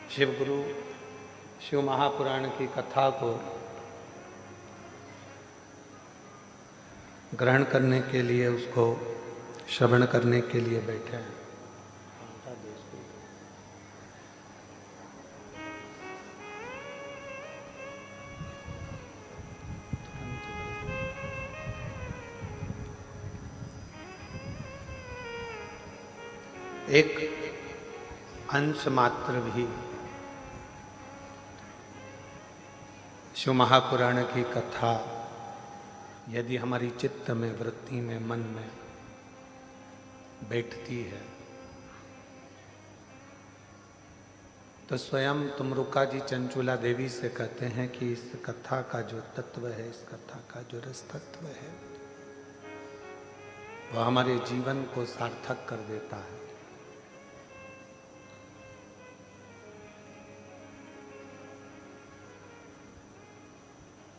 शिव गुरु शिव महापुराण की कथा को ग्रहण करने के लिए, उसको श्रवण करने के लिए बैठे हैं। एक अंश मात्र भी शिव महापुराण की कथा यदि हमारी चित्त में, वृत्ति में, मन में बैठती है तो स्वयं तुमरुका जी चंचुला देवी से कहते हैं कि इस कथा का जो तत्व है, इस कथा का जो रस तत्व है, वह हमारे जीवन को सार्थक कर देता है।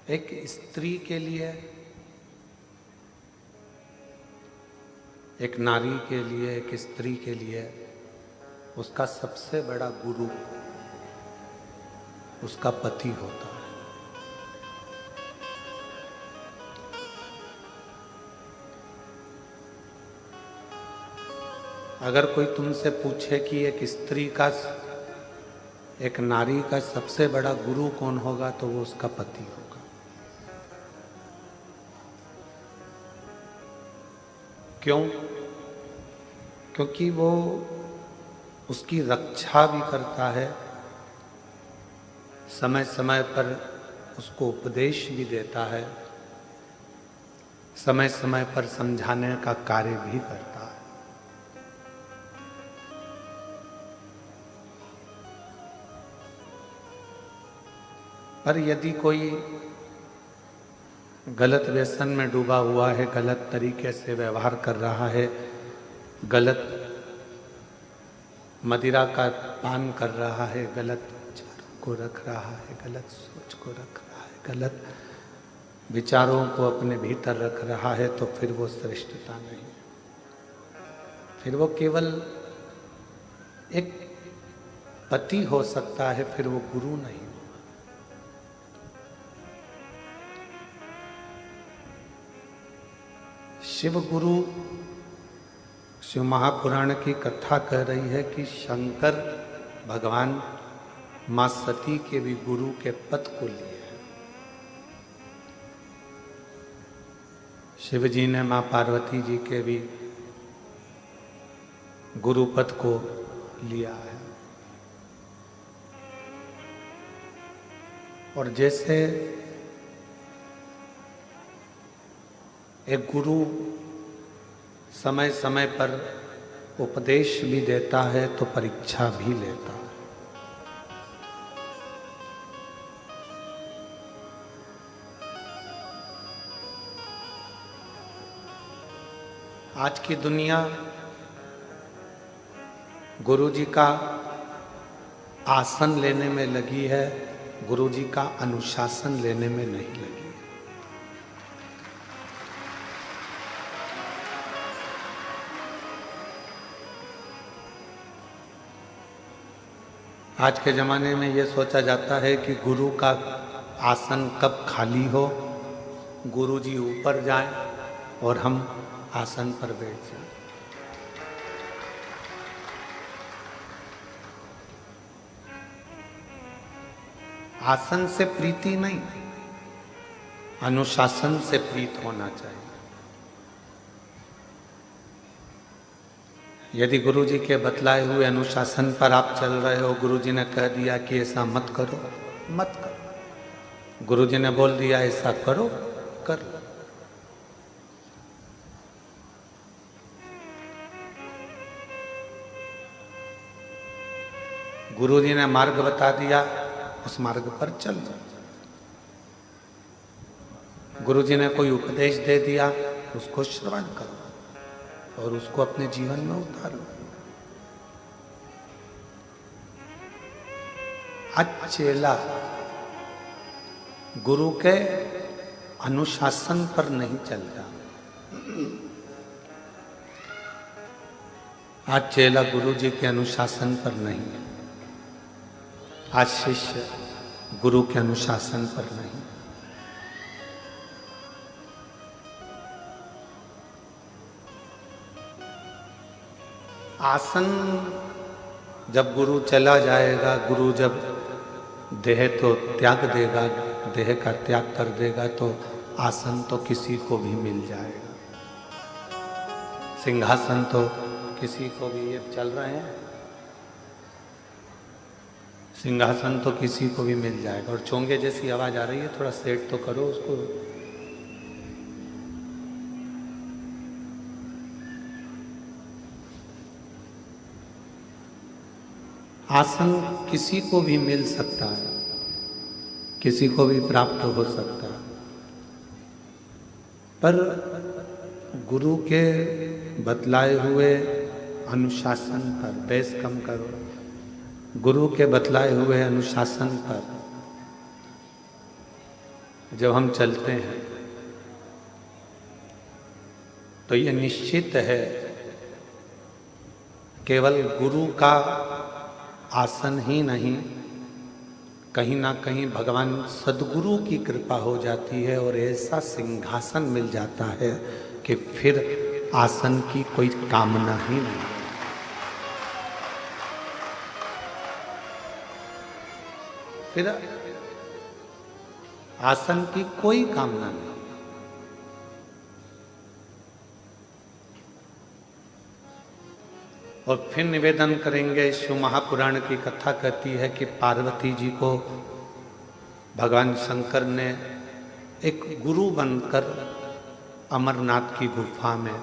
एक स्त्री के लिए, एक नारी के लिए, एक स्त्री के लिए उसका सबसे बड़ा गुरु उसका पति होता है। अगर कोई तुमसे पूछे कि एक स्त्री का, एक नारी का सबसे बड़ा गुरु कौन होगा, तो वो उसका पति होगा। क्यों? क्योंकि वो उसकी रक्षा भी करता है, समय समय पर उसको उपदेश भी देता है, समय समय पर समझाने का कार्य भी करता है। पर यदि कोई गलत व्यसन में डूबा हुआ है, गलत तरीके से व्यवहार कर रहा है, गलत मदिरा का पान कर रहा है, गलत विचारों को रख रहा है, गलत सोच को रख रहा है, गलत विचारों को अपने भीतर रख रहा है, तो फिर वो श्रेष्ठता नहीं, फिर वो केवल एक पति हो सकता है, फिर वो गुरु नहीं। शिव गुरु, शिव महापुराण की कथा कह रही है कि शंकर भगवान मां सती के भी गुरु के पद को लिए हैं। शिव जी ने मां पार्वती जी के भी गुरु पद को लिया है। और जैसे एक गुरु समय समय पर उपदेश भी देता है तो परीक्षा भी लेता है। आज की दुनिया गुरु जी का आसन लेने में लगी है, गुरु जी का अनुशासन लेने में नहीं लगी। आज के ज़माने में ये सोचा जाता है कि गुरु का आसन कब खाली हो, गुरु जी ऊपर जाएं और हम आसन पर बैठ जाएं। आसन से प्रीति नहीं, अनुशासन से प्रीत होना चाहिए। यदि गुरु जी के बतलाए हुए अनुशासन पर आप चल रहे हो, गुरु जी ने कह दिया कि ऐसा मत करो, मत करो। गुरु जी ने बोल दिया ऐसा करो, कर लो। गुरु जी ने मार्ग बता दिया, उस मार्ग पर चल लो। गुरु जी ने कोई उपदेश दे दिया, उसको श्रवण करो और उसको अपने जीवन में उतारो। आज चेला गुरु के अनुशासन पर नहीं चलता। आज चेला गुरु जी के अनुशासन पर नहीं है। आज शिष्य गुरु के अनुशासन पर नहीं। आसन जब गुरु चला जाएगा, गुरु जब देह तो त्याग देगा, देह का त्याग कर देगा, तो आसन तो किसी को भी मिल जाएगा। सिंहासन तो किसी को भी, ये चल रहे हैं, सिंहासन तो किसी को भी मिल जाएगा। और चोंगे जैसी आवाज आ रही है, थोड़ा सेट तो करो उसको। आसन किसी को भी मिल सकता है, किसी को भी प्राप्त हो सकता है, पर गुरु के बतलाए हुए अनुशासन पर, बेस कम करो, गुरु के बतलाए हुए अनुशासन पर जब हम चलते हैं तो ये निश्चित है, केवल गुरु का आसन ही नहीं, कहीं ना कहीं भगवान सद्गुरु की कृपा हो जाती है और ऐसा सिंहासन मिल जाता है कि फिर आसन की कोई कामना ही नहीं। फिर आसन की कोई कामना नहीं। और फिर निवेदन करेंगे, शिव महापुराण की कथा कहती है कि पार्वती जी को भगवान शंकर ने एक गुरु बनकर अमरनाथ की गुफा में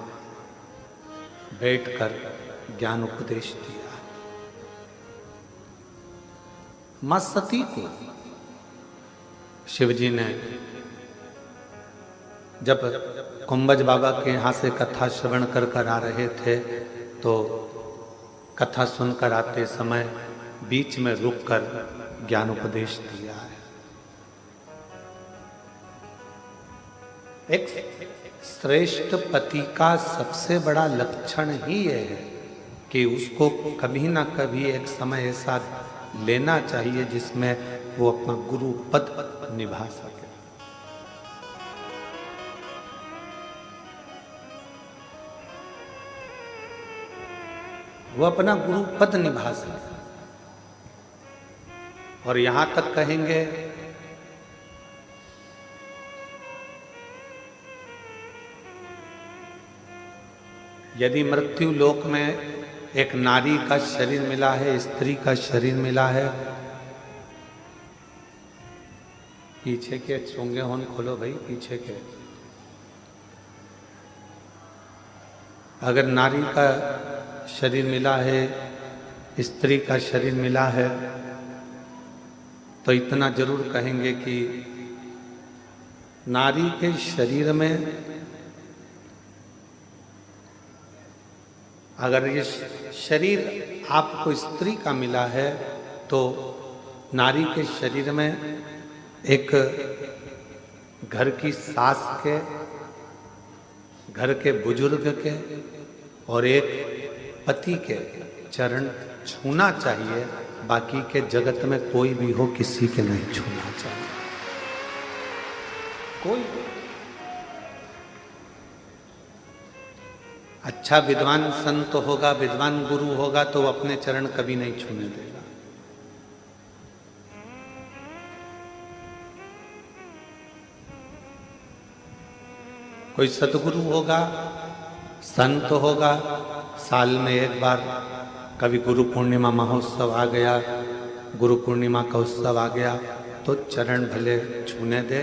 बैठकर ज्ञान उपदेश दिया। मां सती को शिवजी ने जब कुंभज बाबा के यहाँ से कथा श्रवण कर आ रहे थे, तो कथा सुनकर आते समय बीच में रुककर ज्ञान उपदेश दिया है। एक श्रेष्ठ पति का सबसे बड़ा लक्षण ही यह है कि उसको कभी ना कभी एक समय ऐसा लेना चाहिए जिसमें वो अपना गुरु पद निभा सके। वो अपना गुरु पद निभा सके। और यहां तक कहेंगे, यदि मृत्यु लोक में एक नारी का शरीर मिला है, स्त्री का शरीर मिला है, पीछे के चोंगे होन खोलो भाई, पीछे के, अगर नारी का शरीर मिला है, स्त्री का शरीर मिला है, तो इतना जरूर कहेंगे कि नारी के शरीर में अगर ये शरीर आपको स्त्री का मिला है, तो नारी के शरीर में एक घर की सास के, घर के बुजुर्ग के और एक पति के चरण छूना चाहिए। बाकी के जगत में कोई भी हो, किसी के नहीं छूना चाहिए। कोई अच्छा विद्वान संत होगा, विद्वान गुरु होगा, तो वो अपने चरण कभी नहीं छूने देगा। कोई सतगुरु होगा, संत होगा, साल में एक बार कभी गुरु पूर्णिमा महोत्सव आ गया, गुरु पूर्णिमा का उत्सव आ गया, तो चरण भले छूने दे,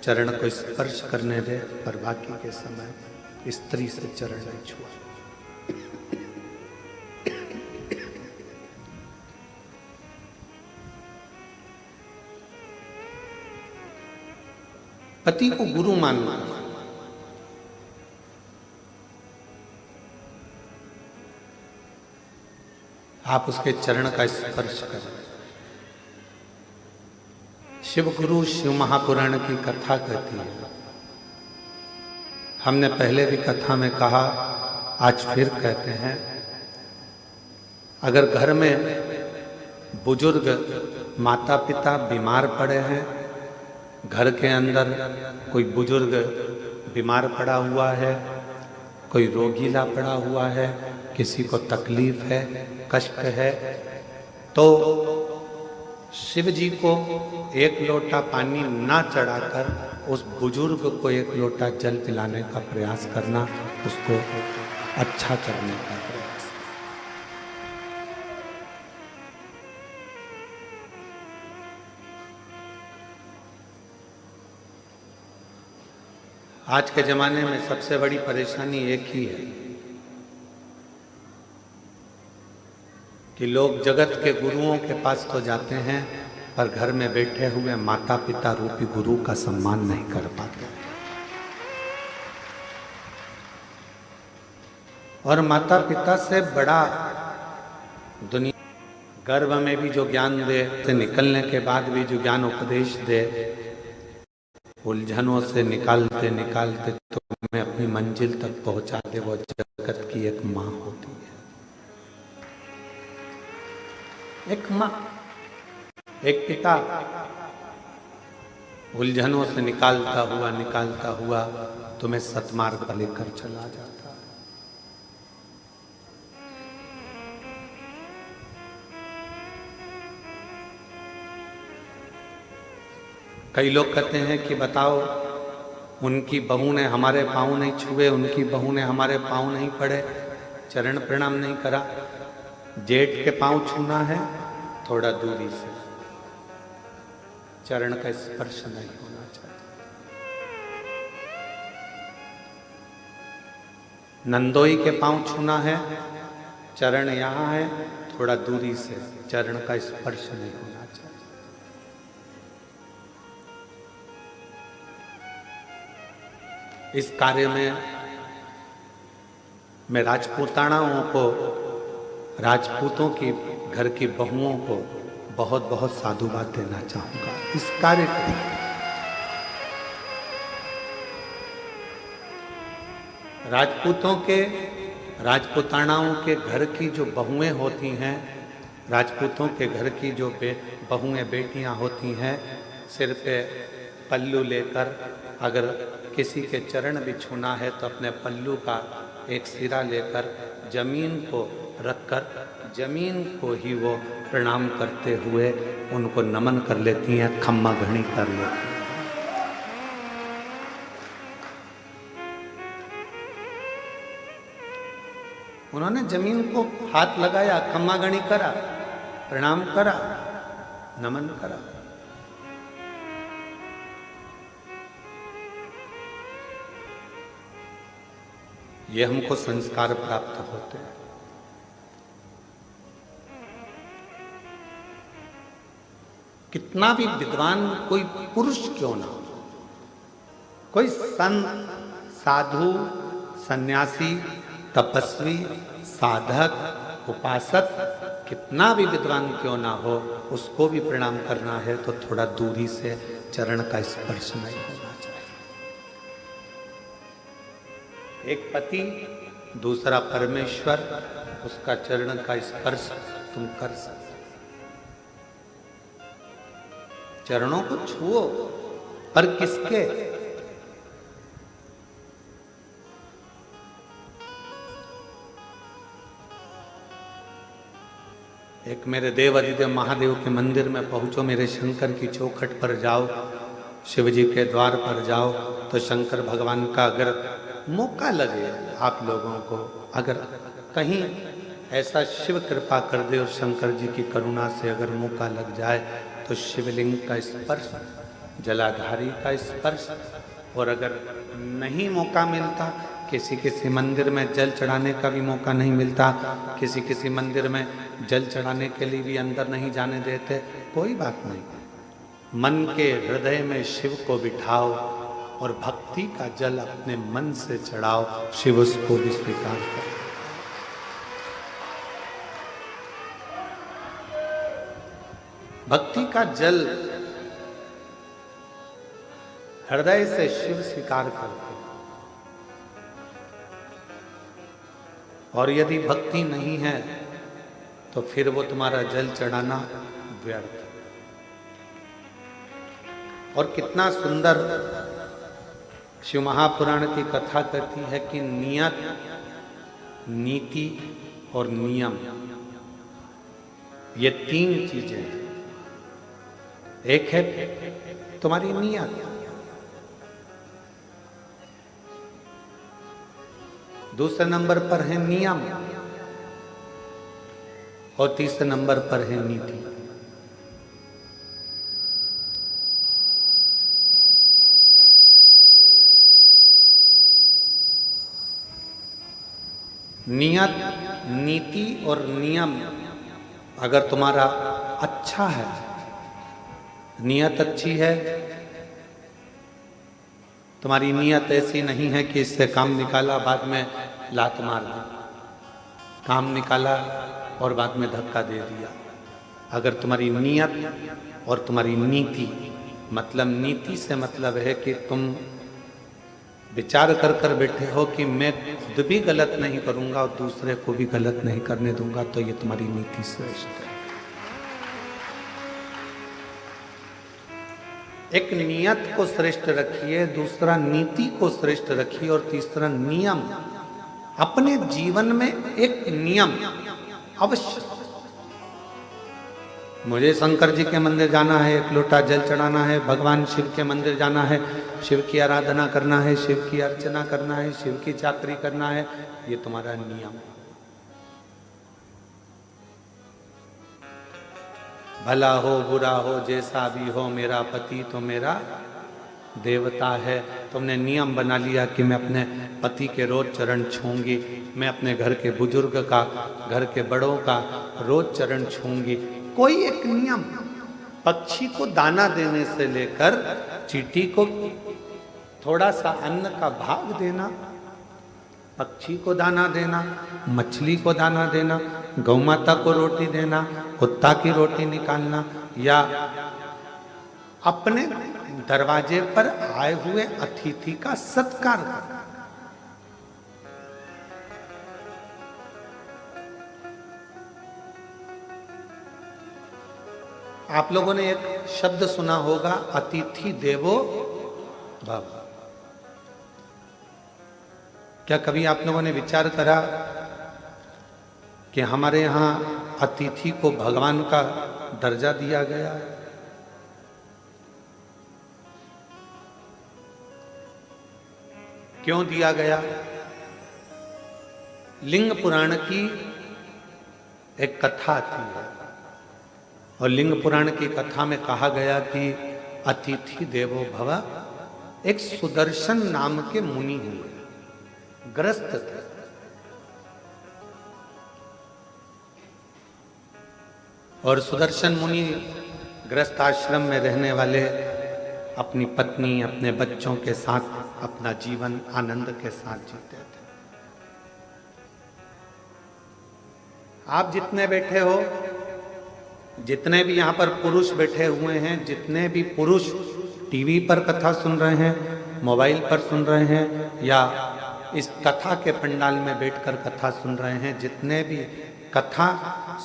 चरण को स्पर्श करने दे, पर बाकी के समय स्त्री से चरण नहीं छुआ। पति को गुरु मानना, आप उसके चरण का स्पर्श करें। शिव गुरु शिव महापुराण की कथा कहती है। हमने पहले भी कथा में कहा, आज फिर कहते हैं, अगर घर में बुजुर्ग माता पिता बीमार पड़े हैं, घर के अंदर कोई बुजुर्ग बीमार पड़ा हुआ है, कोई रोगीला पड़ा हुआ है, किसी को तकलीफ है, कष्ट है, तो शिव जी को एक लोटा पानी ना चढ़ाकर उस बुजुर्ग को एक लोटा जल पिलाने का प्रयास करना, उसको अच्छा करने का प्रयास। आज के जमाने में सबसे बड़ी परेशानी एक ही है कि लोग जगत के गुरुओं के पास तो जाते हैं, पर घर में बैठे हुए माता पिता रूपी गुरु का सम्मान नहीं कर पाते। और माता पिता से बड़ा दुनिया गर्भ में भी जो ज्ञान दे, से निकलने के बाद भी जो ज्ञान उपदेश दे, उलझनों से निकालते निकालते तुम्हें अपनी मंजिल तक पहुंचा दे, वो जगत की एक माँ होती है। एक माँ, एक पिता उलझनों से निकालता हुआ तुम्हें सतमार्ग पर लेकर चला जाता है। कई लोग कहते हैं कि बताओ, उनकी बहू ने हमारे पाँव नहीं छुए, उनकी बहू ने हमारे पाँव नहीं पड़े, चरण प्रणाम नहीं करा। जेठ के पाँव छूना है थोड़ा दूरी से, चरण का स्पर्श नहीं होना चाहिए। नंदोई के पाँव छूना है, चरण यहाँ है, थोड़ा दूरी से, चरण का स्पर्श नहीं होना चाहिए। इस कार्य में मैं राजपूतानाओं को, राजपूतों की घर की बहुओं को बहुत बहुत साधुवाद देना चाहूंगा। इस कार्य को राजपूतों के, राजपूतानाओं के घर की जो बहुएं होती हैं, राजपूतों के घर की जो बहुएं बेटियां होती हैं, सिर पे पल्लू लेकर अगर किसी के चरण भी छूना है तो अपने पल्लू का एक सिरा लेकर जमीन को रखकर जमीन को ही वो प्रणाम करते हुए उनको नमन कर लेती हैं, खम्मा घड़ी कर लेती हैं। उन्होंने जमीन को हाथ लगाया, खम्मा घड़ी करा, प्रणाम करा, नमन करा। ये हमको संस्कार प्राप्त होते हैं। कितना भी विद्वान कोई पुरुष क्यों ना हो, कोई संत, साधु, सन्यासी, तपस्वी, साधक, उपासक, कितना भी विद्वान क्यों ना हो, उसको भी प्रणाम करना है तो थोड़ा दूरी से, चरण का स्पर्श नहीं होना चाहिए। एक पति, दूसरा परमेश्वर, उसका चरण का स्पर्श तुम कर सकते। चरणों को छुओ, पर किसके? एक मेरे देव अधिदेव महादेव के मंदिर में पहुंचो, मेरे शंकर की चौखट पर जाओ, शिव जी के द्वार पर जाओ, तो शंकर भगवान का अगर मौका लगे आप लोगों को, अगर कहीं ऐसा शिव कृपा कर दे और शंकर जी की करुणा से अगर मौका लग जाए तो शिवलिंग का स्पर्श, जलाधारी का स्पर्श, और अगर नहीं मौका मिलता, किसी मंदिर में जल चढ़ाने का भी मौका नहीं मिलता, किसी मंदिर में जल चढ़ाने के लिए भी अंदर नहीं जाने देते, कोई बात नहीं। मन के हृदय में शिव को बिठाओ और भक्ति का जल अपने मन से चढ़ाओ, शिव उसको भी स्वीकार करे। भक्ति का जल हृदय से शिव स्वीकार करते। और यदि भक्ति नहीं है तो फिर वो तुम्हारा जल चढ़ाना व्यर्थ। और कितना सुंदर शिव महापुराण की कथा कहती है कि नियत, नीति और नियम, ये तीन चीजें हैं। एक है तुम्हारी नियत, दूसरे नंबर पर है नियम, और तीसरे नंबर पर है नीति। नियत, नीति और नियम अगर तुम्हारा अच्छा है, नियत अच्छी है, तुम्हारी नियत ऐसी नहीं है कि इससे काम निकाला बाद में लात मार दी, काम निकाला और बाद में धक्का दे दिया। अगर तुम्हारी नियत और तुम्हारी नीति, मतलब नीति से मतलब है कि तुम विचार कर कर बैठे हो कि मैं खुद भी गलत नहीं करूंगा और दूसरे को भी गलत नहीं करने दूंगा, तो ये तुम्हारी नीति श्रेष्ठ है। एक नियत को श्रेष्ठ रखिए, दूसरा नीति को श्रेष्ठ रखिए, और तीसरा नियम। अपने जीवन में एक नियम अवश्य। मुझे शंकर जी के मंदिर जाना है, एक लोटा जल चढ़ाना है, भगवान शिव के मंदिर जाना है, शिव की आराधना करना है, शिव की अर्चना करना है, शिव की चाकरी करना है, ये तुम्हारा नियम। भला हो बुरा हो जैसा भी हो, मेरा पति तो मेरा देवता है। तुमने नियम बना लिया कि मैं अपने पति के रोज चरण छूंगी, मैं अपने घर के बुजुर्ग का, घर के बड़ों का रोज चरण छूंगी। कोई एक नियम, पक्षी को दाना देने से लेकर चींटी को थोड़ा सा अन्न का भाग देना, पक्षी को दाना देना, मछली को दाना देना, गौ माता को रोटी देना, कुत्ता की रोटी निकालना, या अपने दरवाजे पर आए हुए अतिथि का सत्कार करना। आप लोगों ने एक शब्द सुना होगा, अतिथि देवो भव। क्या कभी आप लोगों ने विचार करा कि हमारे यहाँ अतिथि को भगवान का दर्जा दिया गया है? क्यों दिया गया? लिंग पुराण की एक कथा थी, और लिंग पुराण की कथा में कहा गया कि अतिथि देवो भव। एक सुदर्शन नाम के मुनि हुए, ग्रस्त थे। और सुदर्शन मुनि ग्रस्त आश्रम में रहने वाले अपनी पत्नी, अपने बच्चों के साथ अपना जीवन आनंद के साथ जीते थे। आप जितने बैठे हो, जितने भी यहाँ पर पुरुष बैठे हुए हैं, जितने भी पुरुष टीवी पर कथा सुन रहे हैं, मोबाइल पर सुन रहे हैं, या इस कथा के पंडाल में बैठकर कथा सुन रहे हैं, जितने भी कथा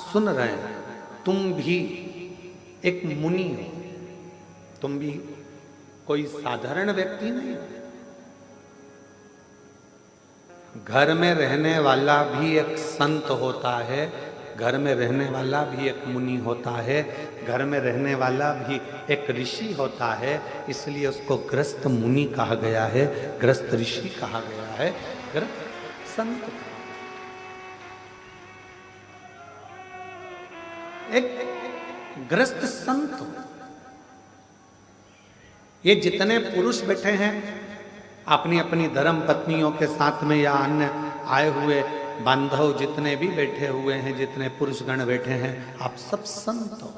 सुन रहे हैं, तुम भी एक मुनि हो, तुम भी कोई साधारण व्यक्ति नहीं हो। घर में रहने वाला भी एक संत होता है, घर में रहने वाला भी एक मुनि होता है, घर में रहने वाला भी एक ऋषि होता है। इसलिए उसको ग्रस्त मुनि कहा गया है, ग्रस्त ऋषि कहा गया है, ग्रस्त संत। एक ग्रस्त संत। ये जितने पुरुष बैठे हैं अपनी अपनी धर्म पत्नियों के साथ में, या अन्य आए हुए बांधव जितने भी बैठे हुए हैं, जितने पुरुषगण बैठे हैं, आप सब संत हो,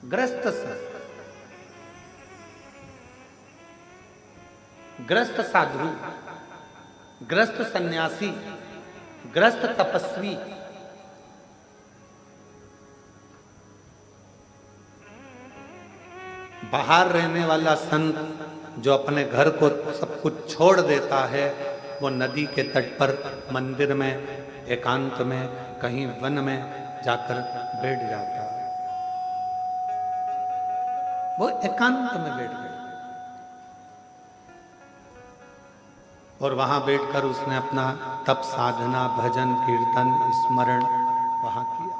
ग्रस्त संत, ग्रस्त साधु, ग्रस्त सन्यासी, ग्रस्त तपस्वी। बाहर रहने वाला संत जो अपने घर को सब कुछ छोड़ देता है, वो नदी के तट पर, मंदिर में, एकांत में, कहीं वन में जाकर बैठ जाता। वो एकांत में बैठ गए और वहां बैठकर उसने अपना तप साधना, भजन, कीर्तन, स्मरण वहां किया।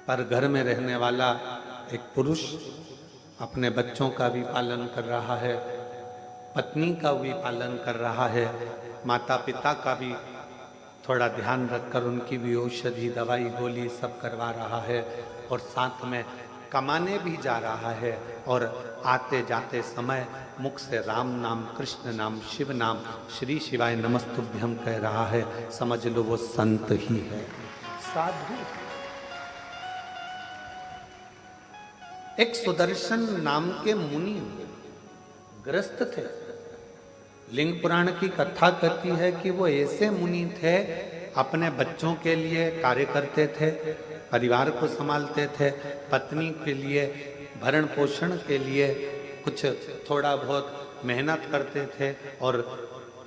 पर घर में रहने वाला एक पुरुष अपने बच्चों का भी पालन कर रहा है, पत्नी का भी पालन कर रहा है, माता पिता का भी थोड़ा ध्यान रखकर उनकी भी औषधि, दवाई, गोली सब करवा रहा है, और साथ में कमाने भी जा रहा है, और आते जाते समय मुख से राम नाम, कृष्ण नाम, शिव नाम, श्री शिवाय नमस्तुभ्यम कह रहा है। समझ लो वो संत ही है, साधु। एक सुदर्शन नाम के मुनि ग्रस्त थे। लिंग पुराण की कथा कहती है कि वो ऐसे मुनि थे, अपने बच्चों के लिए कार्य करते थे, परिवार को संभालते थे, पत्नी के लिए भरण पोषण के लिए कुछ थोड़ा बहुत मेहनत करते थे, और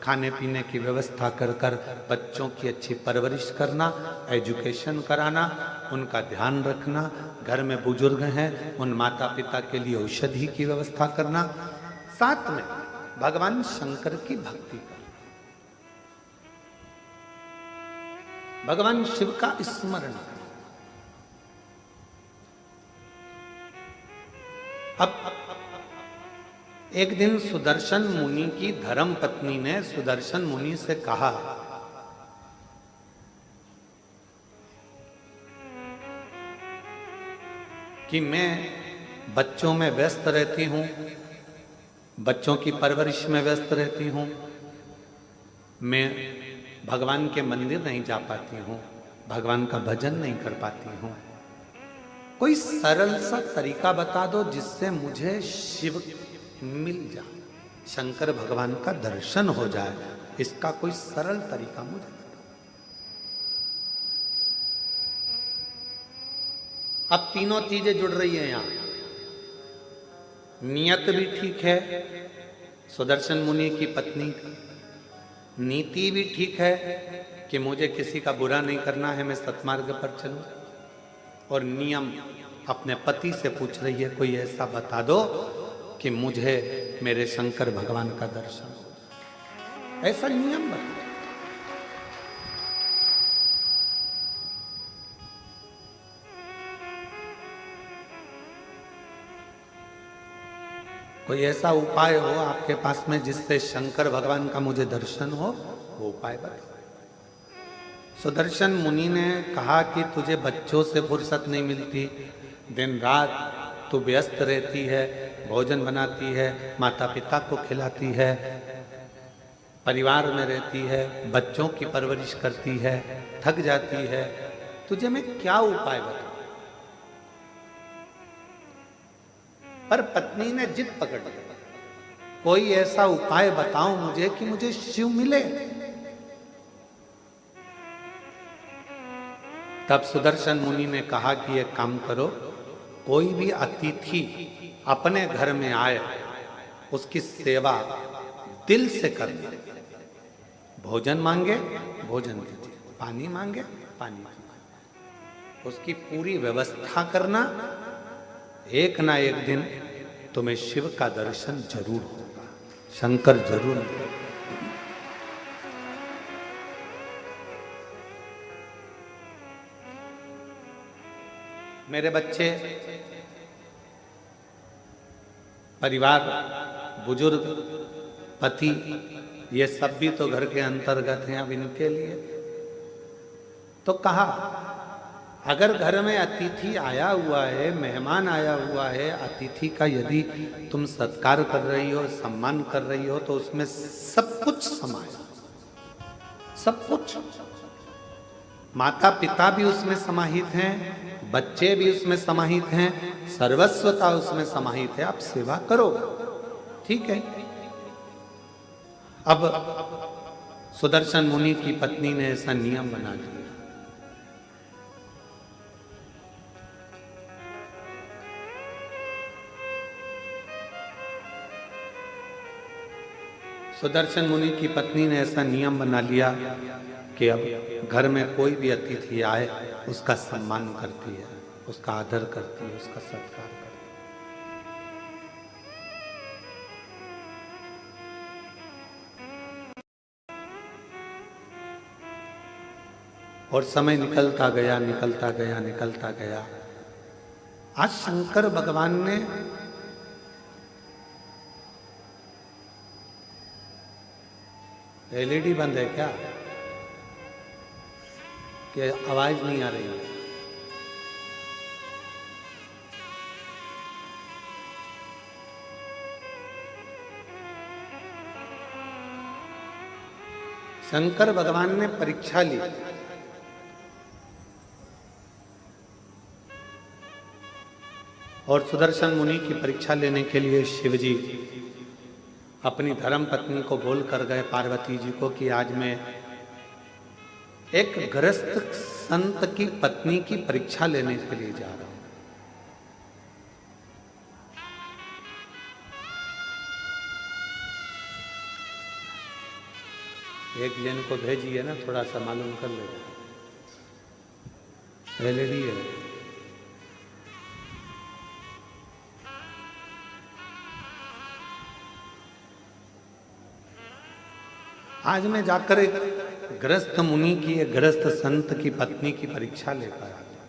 खाने पीने की व्यवस्था कर कर बच्चों की अच्छी परवरिश करना, एजुकेशन कराना, उनका ध्यान रखना, घर में बुजुर्ग हैं उन माता पिता के लिए औषधि की व्यवस्था करना, साथ में भगवान शंकर की भक्ति करना, भगवान शिव का स्मरण। अब एक दिन सुदर्शन मुनि की धर्म पत्नी ने सुदर्शन मुनि से कहा कि मैं बच्चों में व्यस्त रहती हूं, बच्चों की परवरिश में व्यस्त रहती हूं, मैं भगवान के मंदिर नहीं जा पाती हूं, भगवान का भजन नहीं कर पाती हूं, कोई सरल सा तरीका बता दो जिससे मुझे शिव मिल जाए, शंकर भगवान का दर्शन हो जाए, इसका कोई सरल तरीका मुझे बताओ। अब तीनों चीजें जुड़ रही है यहां, नियत भी ठीक है सुदर्शन मुनि की पत्नी की, नीति भी ठीक है कि मुझे किसी का बुरा नहीं करना है, मैं सत्मार्ग पर चलूं, और नियम अपने पति से पूछ रही है कोई ऐसा बता दो कि मुझे मेरे शंकर भगवान का दर्शन हो, ऐसा नियम बता। कोई ऐसा उपाय हो आपके पास में जिससे शंकर भगवान का मुझे दर्शन हो, वो उपाय बताओ। सुदर्शन मुनि ने कहा कि तुझे बच्चों से फुर्सत नहीं मिलती, दिन रात तू व्यस्त रहती है, भोजन बनाती है, माता पिता को खिलाती है, परिवार में रहती है, बच्चों की परवरिश करती है, थक जाती है, तुझे मैं क्या उपाय बताऊं। पर पत्नी ने जिद पकड़ ली, कोई ऐसा उपाय बताओ मुझे कि मुझे शिव मिले। तब सुदर्शन मुनि ने कहा कि एक काम करो, कोई भी अतिथि अपने घर में आए उसकी सेवा दिल से करना, भोजन मांगे भोजन दीजिए, पानी मांगे पानी दीजिए, उसकी पूरी व्यवस्था करना, एक ना एक दिन तुम्हें शिव का दर्शन जरूर होगा, शंकर जरूर मिलेगा। मेरे बच्चे, परिवार, बुजुर्ग, पति, ये सब भी तो घर के अंतर्गत हैं, अब इनके लिए तो कहा अगर घर में अतिथि आया हुआ है, मेहमान आया हुआ है, अतिथि का यदि तुम सत्कार कर रही हो, सम्मान कर रही हो, तो उसमें सब कुछ समाया, सब कुछ, माता पिता भी उसमें समाहित हैं, बच्चे भी उसमें समाहित हैं, सर्वस्वता उसमें समाहित है, आप सेवा करो, ठीक है। अब सुदर्शन मुनि की पत्नी ने ऐसा नियम बना दिया। सुदर्शन मुनि की पत्नी ने ऐसा नियम बना लिया कि अब घर में कोई भी अतिथि आए उसका सम्मान करती है, उसका आदर करती है, उसका सत्कार करती है। और समय निकलता गया, निकलता गया, निकलता गया। आज शंकर भगवान ने एलईडी बंद है क्या कि आवाज नहीं आ रही है? शंकर भगवान ने परीक्षा ली। और सुदर्शन मुनि की परीक्षा लेने के लिए शिवजी अपनी धर्म पत्नी को बोल कर गए पार्वती जी को कि आज मैं एक गृहस्थ संत की पत्नी की परीक्षा लेने के लिए जा रहा हूं। एक जन को भेजिए ना, थोड़ा सा मालूम कर लेगा। एलईडी है। आज मैं जाकर एक गृहस्थ मुनि की, एक गृहस्थ संत की पत्नी की परीक्षा लेकर आ गया।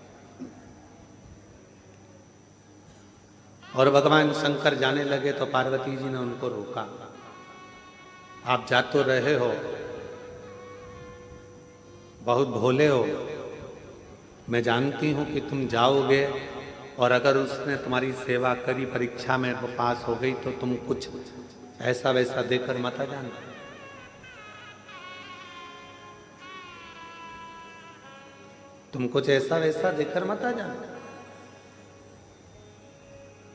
और भगवान शंकर जाने लगे तो पार्वती जी ने उनको रोका। आप जा तो रहे हो, बहुत भोले हो, मैं जानती हूं कि तुम जाओगे और अगर उसने तुम्हारी सेवा करी, परीक्षा में पास हो गई तो तुम कुछ ऐसा वैसा देकर मत आ जाना। तुम कुछ ऐसा वैसा देकर मत आ जाना।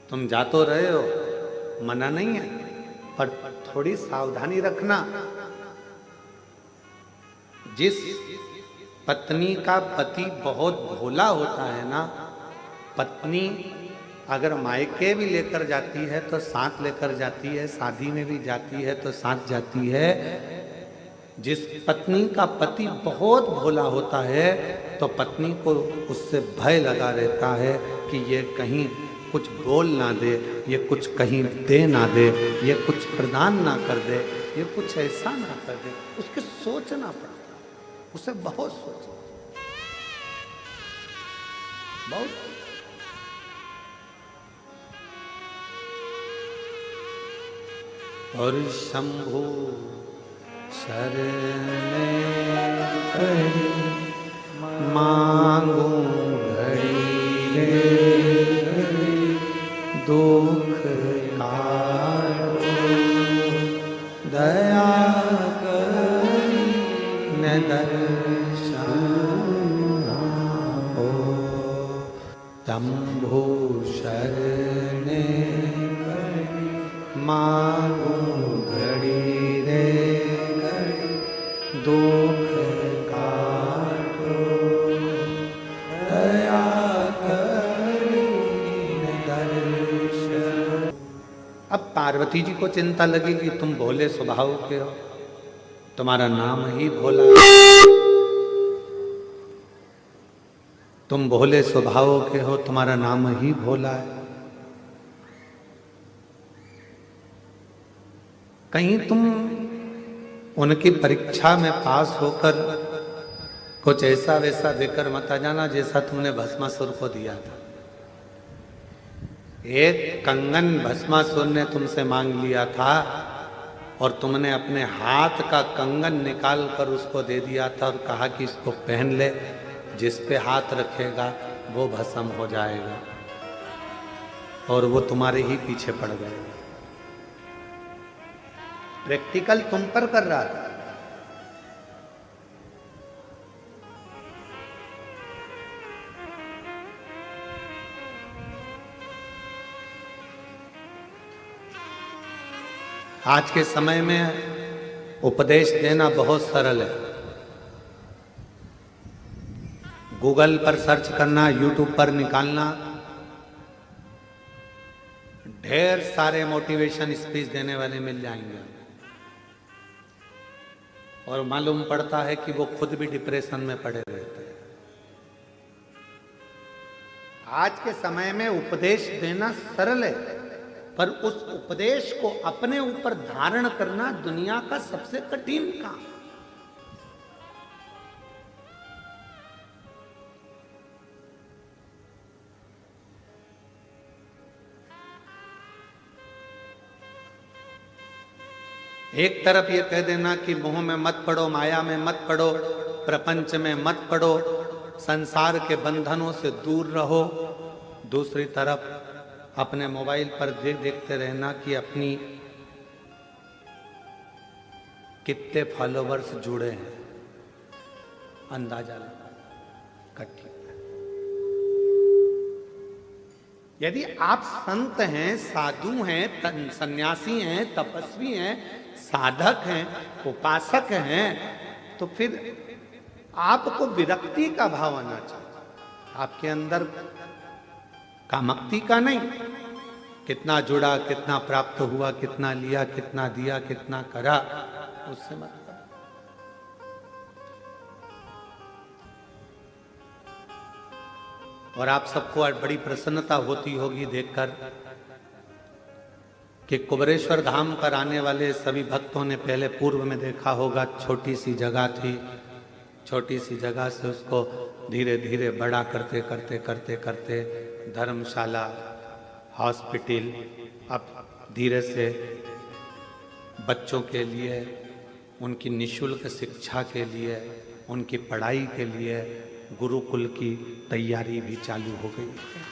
तुम जा तो रहे हो, मना नहीं है, पर थोड़ी सावधानी रखना। जिस पत्नी का पति बहुत भोला होता है ना, पत्नी अगर मायके भी लेकर जाती है तो साथ लेकर जाती है, शादी में भी जाती है तो साथ जाती है। जिस पत्नी का पति बहुत भोला होता है तो पत्नी को उससे भय लगा रहता है कि ये कहीं कुछ बोल ना दे, ये कुछ कहीं दे ना दे, ये कुछ प्रदान ना कर दे, ये कुछ ऐसा ना कर दे। उसके सोचना पड़ता है, उसे बहुत सोचना, बहुत। और शंभु शरणे करी मांगू घड़ी दुख काटो दया करी न दर्शन हो। शंभु शरणे मांगू घड़ी रे दुख काटो दया करी दर्शन। अब पार्वती जी को चिंता लगी कि तुम भोले स्वभाव के हो, तुम्हारा नाम ही भोला, तुम भोले स्वभाव के हो, तुम्हारा नाम ही भोला है। कहीं तुम उनकी परीक्षा में पास होकर कुछ ऐसा वैसा देकर मत आ जाना जैसा तुमने भस्मासुर को दिया था। एक कंगन भस्मासुर ने तुमसे मांग लिया था और तुमने अपने हाथ का कंगन निकाल कर उसको दे दिया था और कहा कि इसको पहन ले, जिस पे हाथ रखेगा वो भस्म हो जाएगा। और वो तुम्हारे ही पीछे पड़ गए। प्रैक्टिकल तुम पर कर रहा था। आज के समय में उपदेश देना बहुत सरल है। गूगल पर सर्च करना, यूट्यूब पर निकालना, ढेर सारे मोटिवेशन स्पीच देने वाले मिल जाएंगे। और मालूम पड़ता है कि वो खुद भी डिप्रेशन में पड़े रहते हैं। आज के समय में उपदेश देना सरल है, पर उस उपदेश को अपने ऊपर धारण करना दुनिया का सबसे कठिन काम। एक तरफ ये कह देना कि मोह में मत पड़ो, माया में मत पड़ो, प्रपंच में मत पड़ो, संसार के बंधनों से दूर रहो। दूसरी तरफ अपने मोबाइल पर देखते रहना कि अपनी कितने फॉलोवर्स जुड़े हैं, अंदाजा लगा कठिन। यदि आप संत हैं, साधु हैं, सन्यासी हैं, तपस्वी हैं, साधक हैं, उपासक हैं, तो फिर आपको विरक्ति का भाव आना चाहिए आपके अंदर, कामक्ति का नहीं। कितना जुड़ा, कितना प्राप्त हुआ, कितना लिया, कितना दिया, कितना करा, उससे मतलब। और आप सबको बड़ी प्रसन्नता होती होगी देखकर कि कुबेरेश्वर धाम पर आने वाले सभी भक्तों ने पहले पूर्व में देखा होगा, छोटी सी जगह थी, छोटी सी जगह से उसको धीरे धीरे बड़ा करते करते करते करते धर्मशाला, हॉस्पिटल, अब धीरे से बच्चों के लिए, उनकी निःशुल्क शिक्षा के लिए, उनकी पढ़ाई के लिए गुरुकुल की तैयारी भी चालू हो गई है।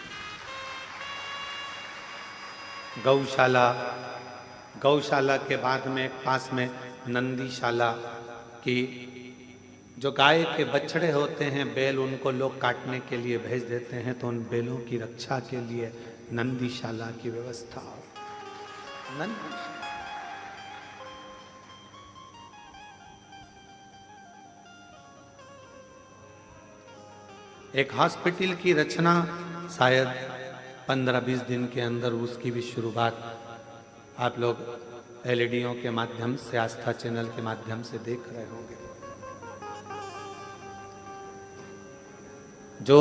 गौशाला के बाद में पास में नंदीशाला की, जो गाय के बछड़े होते हैं, बैल, उनको लोग काटने के लिए भेज देते हैं, तो उन बैलों की रक्षा के लिए नंदीशाला की व्यवस्था। एक हॉस्पिटल की रचना शायद 15-20 दिन के अंदर उसकी भी शुरुआत आप लोग एलईडीओं के माध्यम से, आस्था चैनल के माध्यम से देख रहे होंगे। जो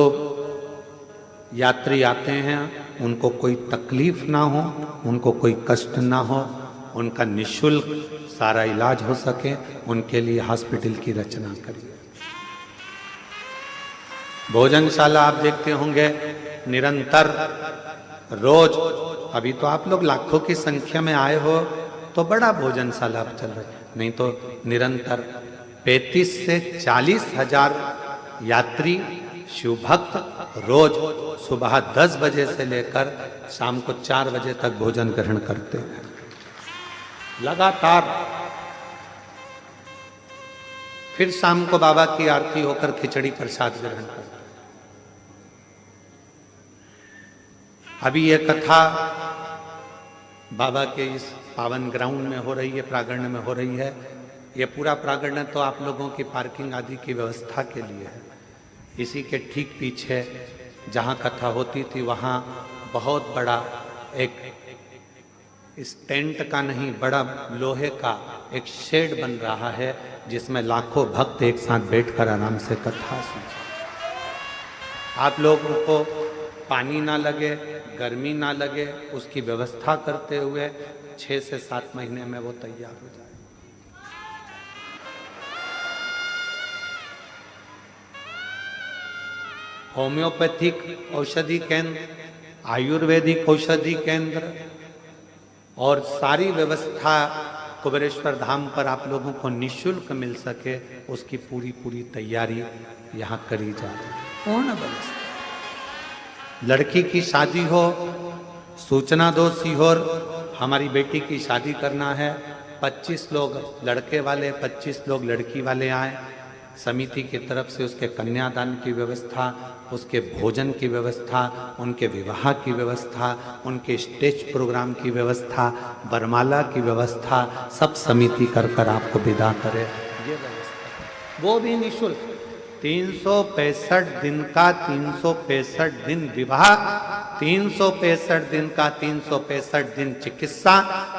यात्री आते हैं उनको कोई तकलीफ ना हो, उनको कोई कष्ट ना हो, उनका निःशुल्क सारा इलाज हो सके, उनके लिए हॉस्पिटल की रचना करिए। भोजनशाला आप देखते होंगे निरंतर रोज, अभी तो आप लोग लाखों की संख्या में आए हो तो बड़ा भोजनशाला चल रहा है, नहीं तो निरंतर 35 से 40 हजार यात्री शिव भक्त रोज सुबह 10 बजे से लेकर शाम को 4 बजे तक भोजन ग्रहण करते हैं लगातार। फिर शाम को बाबा की आरती होकर खिचड़ी प्रसाद ग्रहण करते हैं। अभी ये कथा बाबा के इस पावन ग्राउंड में हो रही है, प्रांगण में हो रही है। ये पूरा प्रांगण तो आप लोगों की पार्किंग आदि की व्यवस्था के लिए है। इसी के ठीक पीछे जहाँ कथा होती थी वहाँ बहुत बड़ा एक इस टेंट का नहीं, बड़ा लोहे का एक शेड बन रहा है, जिसमें लाखों भक्त एक साथ बैठकर आराम से कथा सुने। आप लोगों को पानी ना लगे, गर्मी ना लगे, उसकी व्यवस्था करते हुए 6 से 7 महीने में वो तैयार हो जाए। होम्योपैथिक औषधि केंद्र, आयुर्वेदिक औषधि केंद्र और सारी व्यवस्था कुबेरेश्वर धाम पर आप लोगों को निःशुल्क मिल सके, उसकी पूरी तैयारी यहाँ करी जाए। पूर्ण व्यवस्था। लड़की की शादी हो, सूचना दो सीहोर, हमारी बेटी की शादी करना है, 25 लोग लड़के वाले, 25 लोग लड़की वाले आए। समिति की तरफ से उसके कन्यादान की व्यवस्था, उसके भोजन की व्यवस्था, उनके विवाह की व्यवस्था, उनके स्टेज प्रोग्राम की व्यवस्था, वरमाला की व्यवस्था, सब समिति कर आपको विदा करे। ये व्यवस्था वो भी निःशुल्क। 365 दिन का 365 दिन विवाह, 365 दिन का 365 दिन चिकित्सा,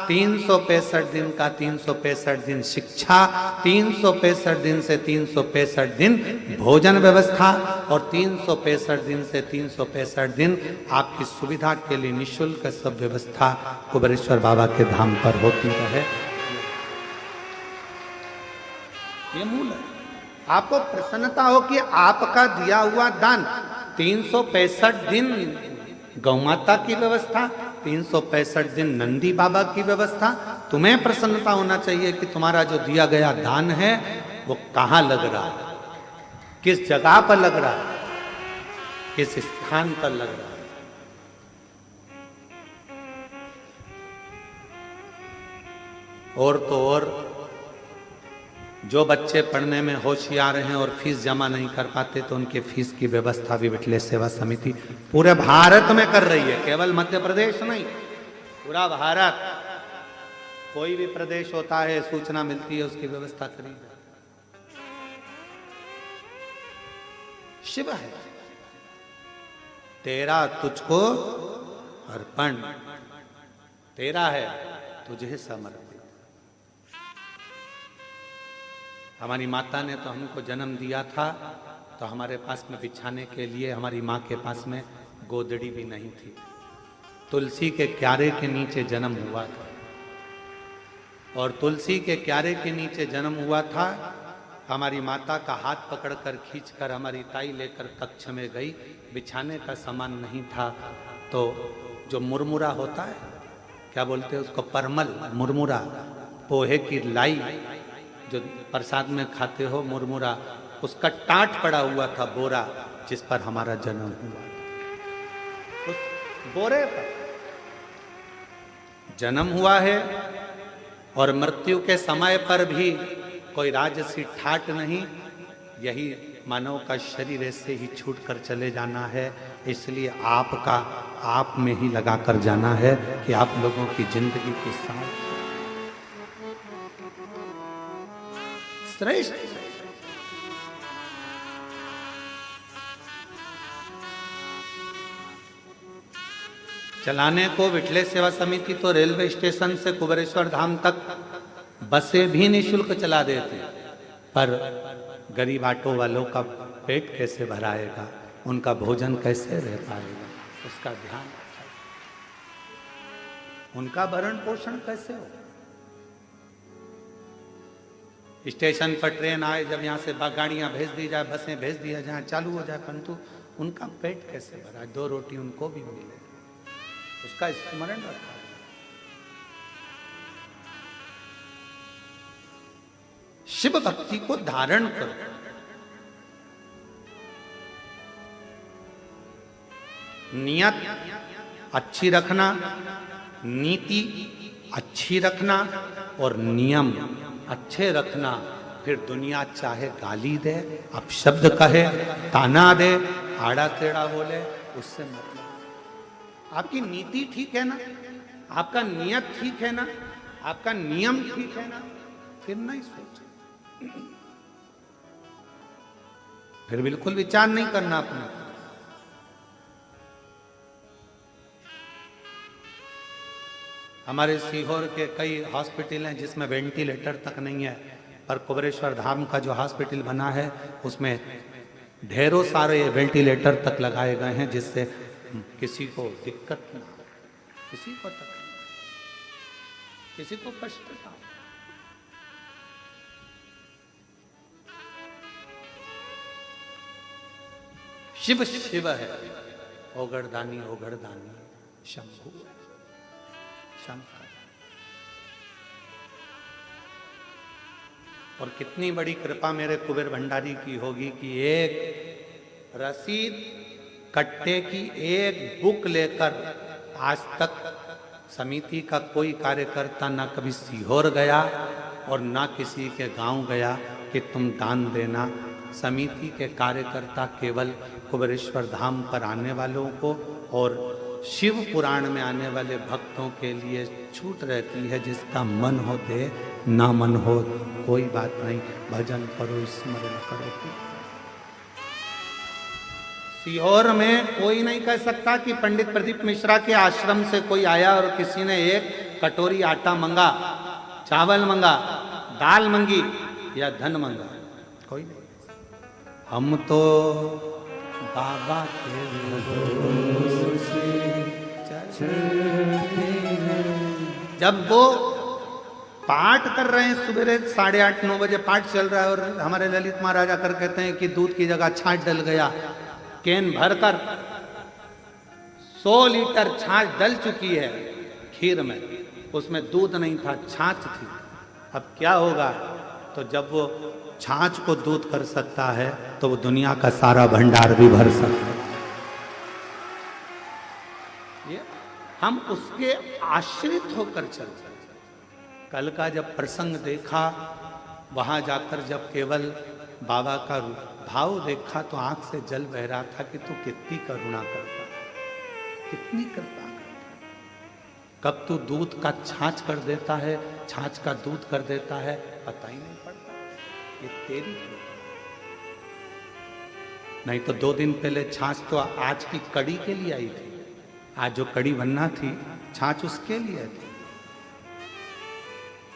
365 दिन का 365 दिन शिक्षा, 365 दिन से 365 दिन भोजन व्यवस्था और 365 दिन से 365 दिन आपकी सुविधा के लिए निःशुल्क सब व्यवस्था कुबेरेश्वर बाबा के धाम पर होती रहे। ये मूल है। आपको प्रसन्नता हो कि आपका दिया हुआ दान, 365 दिन गौ माता की व्यवस्था, 365 दिन नंदी बाबा की व्यवस्था। तुम्हें प्रसन्नता होना चाहिए कि तुम्हारा जो दिया गया दान है वो कहाँ लग रहा है, किस जगह पर लग रहा है, किस स्थान पर लग रहा है। और तो और जो बच्चे पढ़ने में होशियार हैं और फीस जमा नहीं कर पाते तो उनके फीस की व्यवस्था भी विठलेश सेवा समिति पूरे भारत में कर रही है, केवल मध्य प्रदेश नहीं, पूरा भारत। कोई भी प्रदेश होता है, सूचना मिलती है, उसकी व्यवस्था करी। शिव है तेरा तुझको अर्पण, तेरा है तुझे समर्पित। हमारी माता ने तो हमको जन्म दिया था तो हमारे पास में बिछाने के लिए हमारी माँ के पास में गोदड़ी भी नहीं थी। तुलसी के क्यारे के नीचे जन्म हुआ था और तुलसी के क्यारे के नीचे जन्म हुआ था। हमारी माता का हाथ पकड़कर खींचकर हमारी ताई लेकर कक्ष में गई। बिछाने का सामान नहीं था तो जो मुरमुरा होता है, क्या बोलते हैं उसको, परमल, मुरमुरा, पोहे की लाई जो प्रसाद में खाते हो, मुरमुरा, उसका टाट पड़ा हुआ था बोरा जिस पर हमारा जन्म हुआ। उस बोरे पर जन्म हुआ है और मृत्यु के समय पर भी कोई राजसी ठाट नहीं। यही मानव का शरीर ऐसे ही छूट कर चले जाना है। इसलिए आपका आप में ही लगा कर जाना है कि आप लोगों की जिंदगी के साथ श्रेष्ठ। चलाने को विठलेश सेवा समिति तो रेलवे स्टेशन से कुबेरेश्वर धाम तक बसें भी निःशुल्क चला देते, पर गरीब ऑटो वालों का पेट कैसे भराएगा, उनका भोजन कैसे रह पाएगा, उसका ध्यान रखें। उनका भरण पोषण कैसे हो। स्टेशन पर ट्रेन आए, जब यहाँ से गाड़ियाँ भेज दी जाए, बसें भेज दिया जाए, चालू हो जाए, परंतु उनका पेट कैसे भरा, 2 रोटी उनको भी मिले, उसका स्मरण रखा। शिव भक्ति को धारण करो। नियत अच्छी रखना, नीति अच्छी रखना और नियम अच्छे रखना। फिर दुनिया चाहे गाली दे, अपशब्द कहे, ताना दे, आड़ा टेढ़ा बोले, उससे मतलब। आपकी नीति ठीक है ना, आपका नियत ठीक है ना, आपका नियम ठीक है ना, फिर नहीं सोचो, फिर बिल्कुल विचार नहीं करना अपना। हमारे सीहोर के कई हॉस्पिटल हैं जिसमें वेंटिलेटर तक नहीं है, पर कुबेरेश्वर धाम का जो हॉस्पिटल बना है उसमें ढेरों सारे वेंटिलेटर तक लगाए गए हैं, जिससे किसी को दिक्कत ना, किसी को तकलीफ, किसी को कष्ट ना। शिव शिव है, ओगड़दानी ओगड़दानी शंभु शंकर। और कितनी बड़ी कृपा मेरे कुबेर भंडारी की होगी कि एक रसीद कट्टे की एक बुक लेकर आज तक समिति का कोई कार्यकर्ता ना कभी सीहोर गया और ना किसी के गांव गया कि तुम दान देना। समिति के कार्यकर्ता केवल कुबेरेश्वर धाम पर आने वालों को और शिव पुराण में आने वाले भक्तों के लिए छूट रहती है। जिसका मन हो दे, ना मन हो कोई बात नहीं, भजन करो, स्मरण करो। सीहोर में कोई नहीं कह सकता कि पंडित प्रदीप मिश्रा के आश्रम से कोई आया और किसी ने एक कटोरी आटा मंगा, चावल मंगा, दाल मंगी या धन मंगा, कोई नहीं। हम तो बाबा के भरोसे चलते हैं। जब वो पाठ कर रहे हैं, सुबह 8:30-9 बजे पाठ चल रहा है और हमारे ललित महाराज आकर कहते हैं कि दूध की जगह छाछ डल गया, कैन भरकर 100 लीटर छाछ डल चुकी है खीर में, उसमें दूध नहीं था, छाछ थी। अब क्या होगा? तो जब वो छाछ को दूध कर सकता है तो वो दुनिया का सारा भंडार भी भर सकता है। ये हम उसके आश्रित होकर चलते। कल का जब प्रसंग देखा, वहां जाकर जब केवल बाबा का भाव देखा तो आंख से जल बह रहा था कि तू कितनी करुणा करता है, कितनी कृपा करता है। कब तू दूध का छाछ कर देता है, छाछ का दूध कर देता है, पता ही नहीं पड़ता। ये तेरी कृपा। नहीं तो 2 दिन पहले छाछ तो आज की कड़ी के लिए आई थी, आज जो कड़ी बनना थी छाछ उसके लिए थी,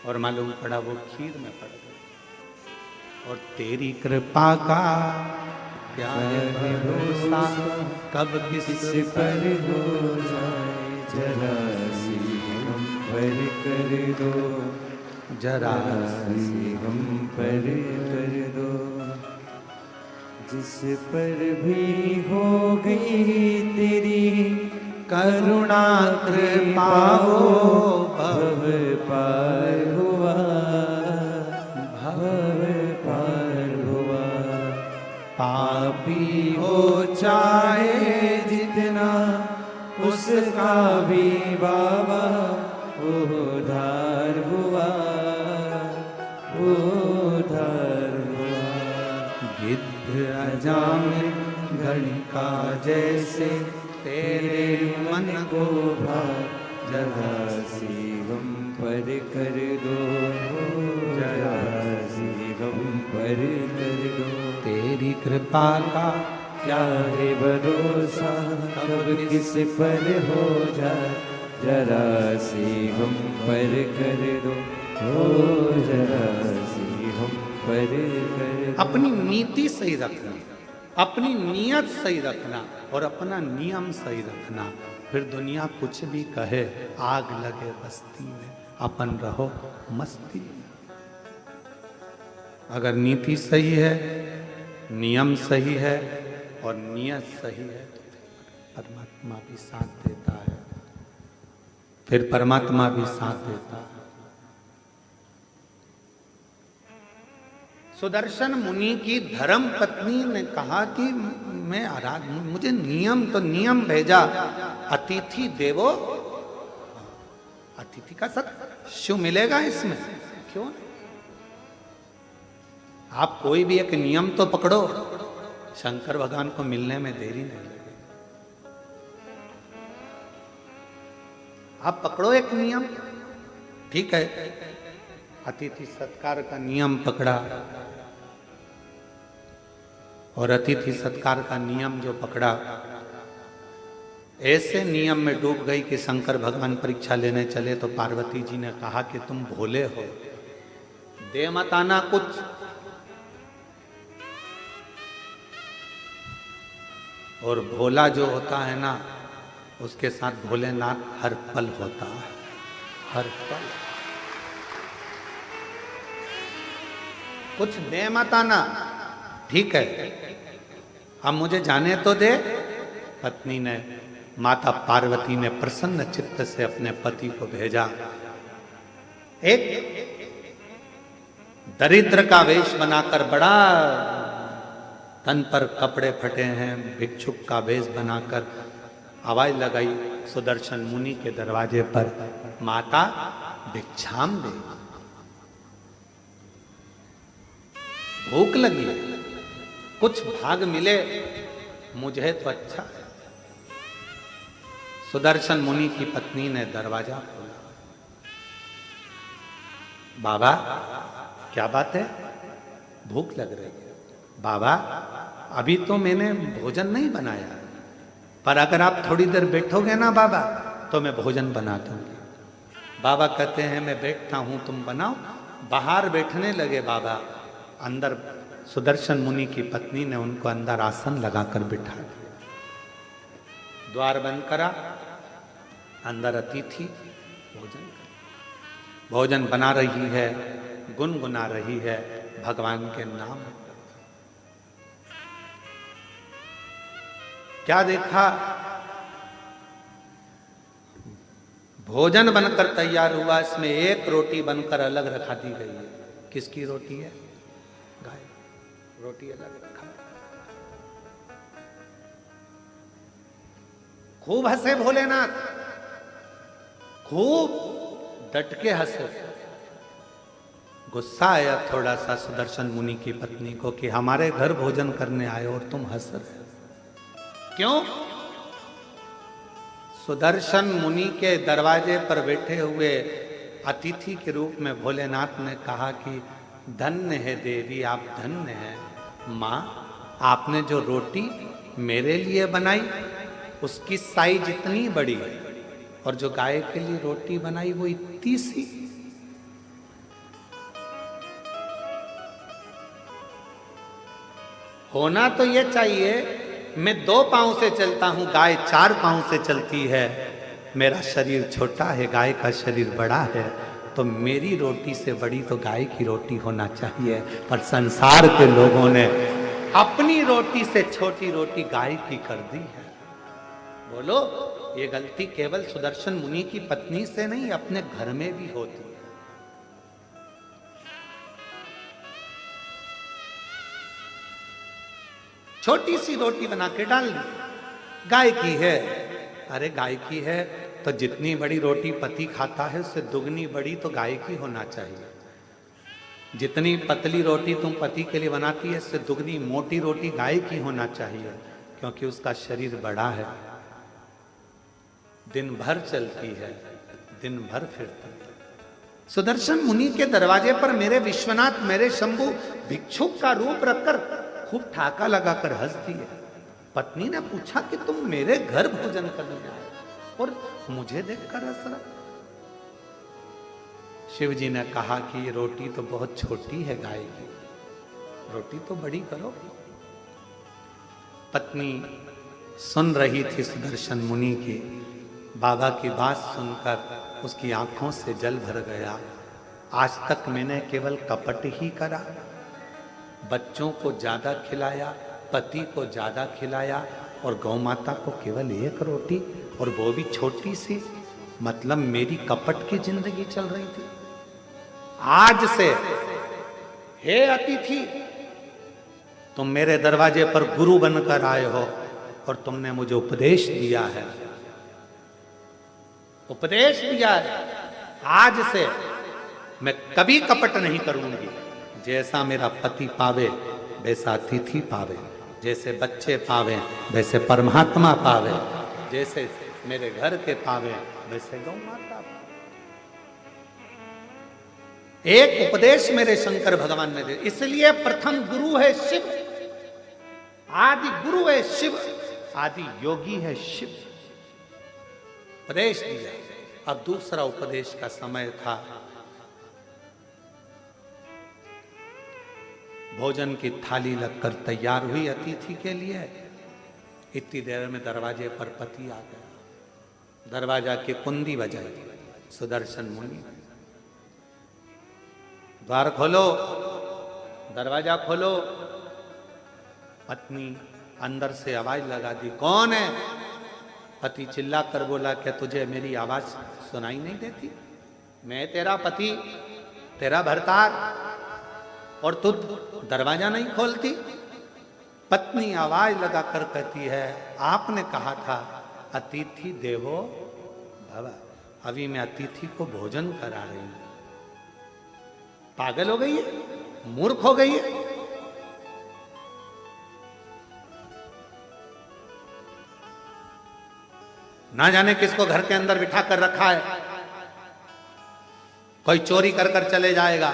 और मालूम पड़ा वो खीर में पड़ गई। और तेरी कृपा का क्या है भरोसा, कब किस पर हो जाए, जरा सी हम पर कर दो, जरा सी हम पर कर दो। जिस पर भी हो गई तेरी करुणा कृपा हो, भव पार हुआ, भव पार हुआ। पापी हो चाहे जितना, उसका भी बाबा उद्धार हुआ, उद्धार हुआ। गिद्ध अजामिल गणिका जैसे तेरे मन को भा, जरा सी हम पर कर दो, जरा सी हम पर कर दो। तेरी कृपा का क्या है भरोसा, कब किस पर हो जाए, जरा सी हम पर कर दो, जरा सी हम पर कर दो। अपनी नीति सही रखना, अपनी नीयत सही रखना और अपना नियम सही रखना, फिर दुनिया कुछ भी कहे, आग लगे बस्ती में, अपन रहो मस्ती में। अगर नीति सही है, नियम सही है और नियत सही है तो परमात्मा भी साथ देता है, फिर परमात्मा भी साथ देता है। सुदर्शन मुनि की धर्म पत्नी ने कहा कि मैं मुझे नियम तो नियम भेजा, अतिथि देवो, अतिथि का सत शिव मिलेगा इसमें, क्यों? आप कोई भी एक नियम तो पकड़ो, शंकर भगवान को मिलने में देरी नहीं लगेगी। आप पकड़ो एक नियम, ठीक है, अतिथि सत्कार का नियम पकड़ा, और अतिथि सत्कार का नियम जो पकड़ा, ऐसे नियम में डूब गई कि शंकर भगवान परीक्षा लेने चले तो पार्वती जी ने कहा कि तुम भोले हो, दे मत आना कुछ। और भोला जो होता है ना, उसके साथ भोलेनाथ हर पल होता है, हर पल। कुछ दे मत आना, ठीक है, अब मुझे जाने तो दे। पत्नी ने, माता पार्वती ने प्रसन्न चित्त से अपने पति को भेजा। एक दरिद्र का वेश बनाकर, बड़ा तन पर कपड़े फटे हैं, भिक्षुक का वेश बनाकर आवाज लगाई सुदर्शन मुनि के दरवाजे पर, माता भिक्षाम दे, भूख लगी, कुछ भाग मिले मुझे तो अच्छा है। सुदर्शन मुनि की पत्नी ने दरवाजा खोला। बाबा क्या बात है? भूख लग रही है। बाबा अभी तो मैंने भोजन नहीं बनाया, पर अगर आप थोड़ी देर बैठोगे ना बाबा तो मैं भोजन बना दूंगी। बाबा कहते हैं मैं बैठता हूं, तुम बनाओ। बाहर बैठने लगे बाबा। अंदर सुदर्शन मुनि की पत्नी ने उनको अंदर आसन लगाकर बिठा दिया, द्वार बंद करा, अंदर अतिथि भोजन कर, भोजन बना रही है, गुनगुना रही है भगवान के नाम। क्या देखा? भोजन बनकर तैयार हुआ, इसमें एक रोटी बनकर अलग रखा दी गई है। किसकी रोटी है? गाय। रोटी अलग रखा। खूब हंसे भोलेनाथ, खूब डट के हंसे। गुस्सा आया थोड़ा सा सुदर्शन मुनि की पत्नी को कि हमारे घर भोजन करने आए और तुम हंस रहे। क्यों? सुदर्शन मुनि के दरवाजे पर बैठे हुए अतिथि के रूप में भोलेनाथ ने कहा कि धन्य है देवी, आप धन्य हैं। माँ, आपने जो रोटी मेरे लिए बनाई उसकी साइज इतनी बड़ी है, और जो गाय के लिए रोटी बनाई वो इतनी सी। होना तो ये चाहिए मैं 2 पांव से चलता हूं, गाय 4 पांव से चलती है। मेरा शरीर छोटा है, गाय का शरीर बड़ा है, तो मेरी रोटी से बड़ी तो गाय की रोटी होना चाहिए। पर संसार के लोगों ने अपनी रोटी से छोटी रोटी गाय की कर दी है। बोलो, ये गलती केवल सुदर्शन मुनि की पत्नी से नहीं, अपने घर में भी होती है। छोटी सी रोटी बना के डाल दी, गाय की है। अरे गाय की है तो जितनी बड़ी रोटी पति खाता है उससे दुगनी बड़ी तो गाय की होना चाहिए। जितनी पतली रोटी तुम पति के लिए बनाती है इससे दुगनी मोटी रोटी गाय की होना चाहिए, क्योंकि उसका शरीर बड़ा है, दिन भर चलती है, दिन भर फिरती है। सुदर्शन मुनि के दरवाजे पर मेरे विश्वनाथ, मेरे शंभु भिक्षुक का रूप रखकर खूब ठाका लगाकर हंस दिए। पत्नी ने पूछा कि तुम मेरे घर भोजन करने आए और मुझे देखकर हंस रहा। शिव जी ने कहा कि ये रोटी तो बहुत छोटी है गाय की, रोटी तो बड़ी करो। पत्नी सुन रही थी सुदर्शन मुनि की, बाबा की बात सुनकर उसकी आंखों से जल भर गया। आज तक मैंने केवल कपट ही करा, बच्चों को ज्यादा खिलाया, पति को ज्यादा खिलाया, और गौ माता को केवल 1 रोटी, और वो भी छोटी सी। मतलब मेरी कपट की जिंदगी चल रही थी। आज से हे अतिथि, तुम मेरे दरवाजे पर गुरु बनकर आए हो और तुमने मुझे उपदेश दिया है, उपदेश दिया है। आज से मैं कभी कपट नहीं करूंगी। जैसा मेरा पति पावे वैसा अतिथि पावे, जैसे बच्चे पावे वैसे परमात्मा पावे, जैसे मेरे घर के पावे वैसे गौ माता पावे। एक उपदेश मेरे शंकर भगवान ने दिया, इसलिए प्रथम गुरु है शिव, आदि गुरु है शिव, आदि योगी है शिव। उपदेश दिया। अब दूसरा उपदेश का समय था। भोजन की थाली लगकर तैयार हुई अतिथि के लिए। इतनी देर में दरवाजे पर पति आ गया, दरवाजा की कुंडी बजाई। सुदर्शन मुनि, द्वार खोलो, दरवाजा खोलो। पत्नी अंदर से आवाज लगा दी, कौन है? पति चिल्ला कर बोला, क्या तुझे मेरी आवाज सुनाई नहीं देती? मैं तेरा पति, तेरा भरतार, और तू दरवाजा नहीं खोलती? पत्नी आवाज लगाकर कहती है, आपने कहा था अतिथि देवो भव, अभी मैं अतिथि को भोजन करा रही हूं। पागल हो गई है, मूर्ख हो गई है। ना जाने किसको घर के अंदर बिठा कर रखा है, कोई चोरी कर कर चले जाएगा।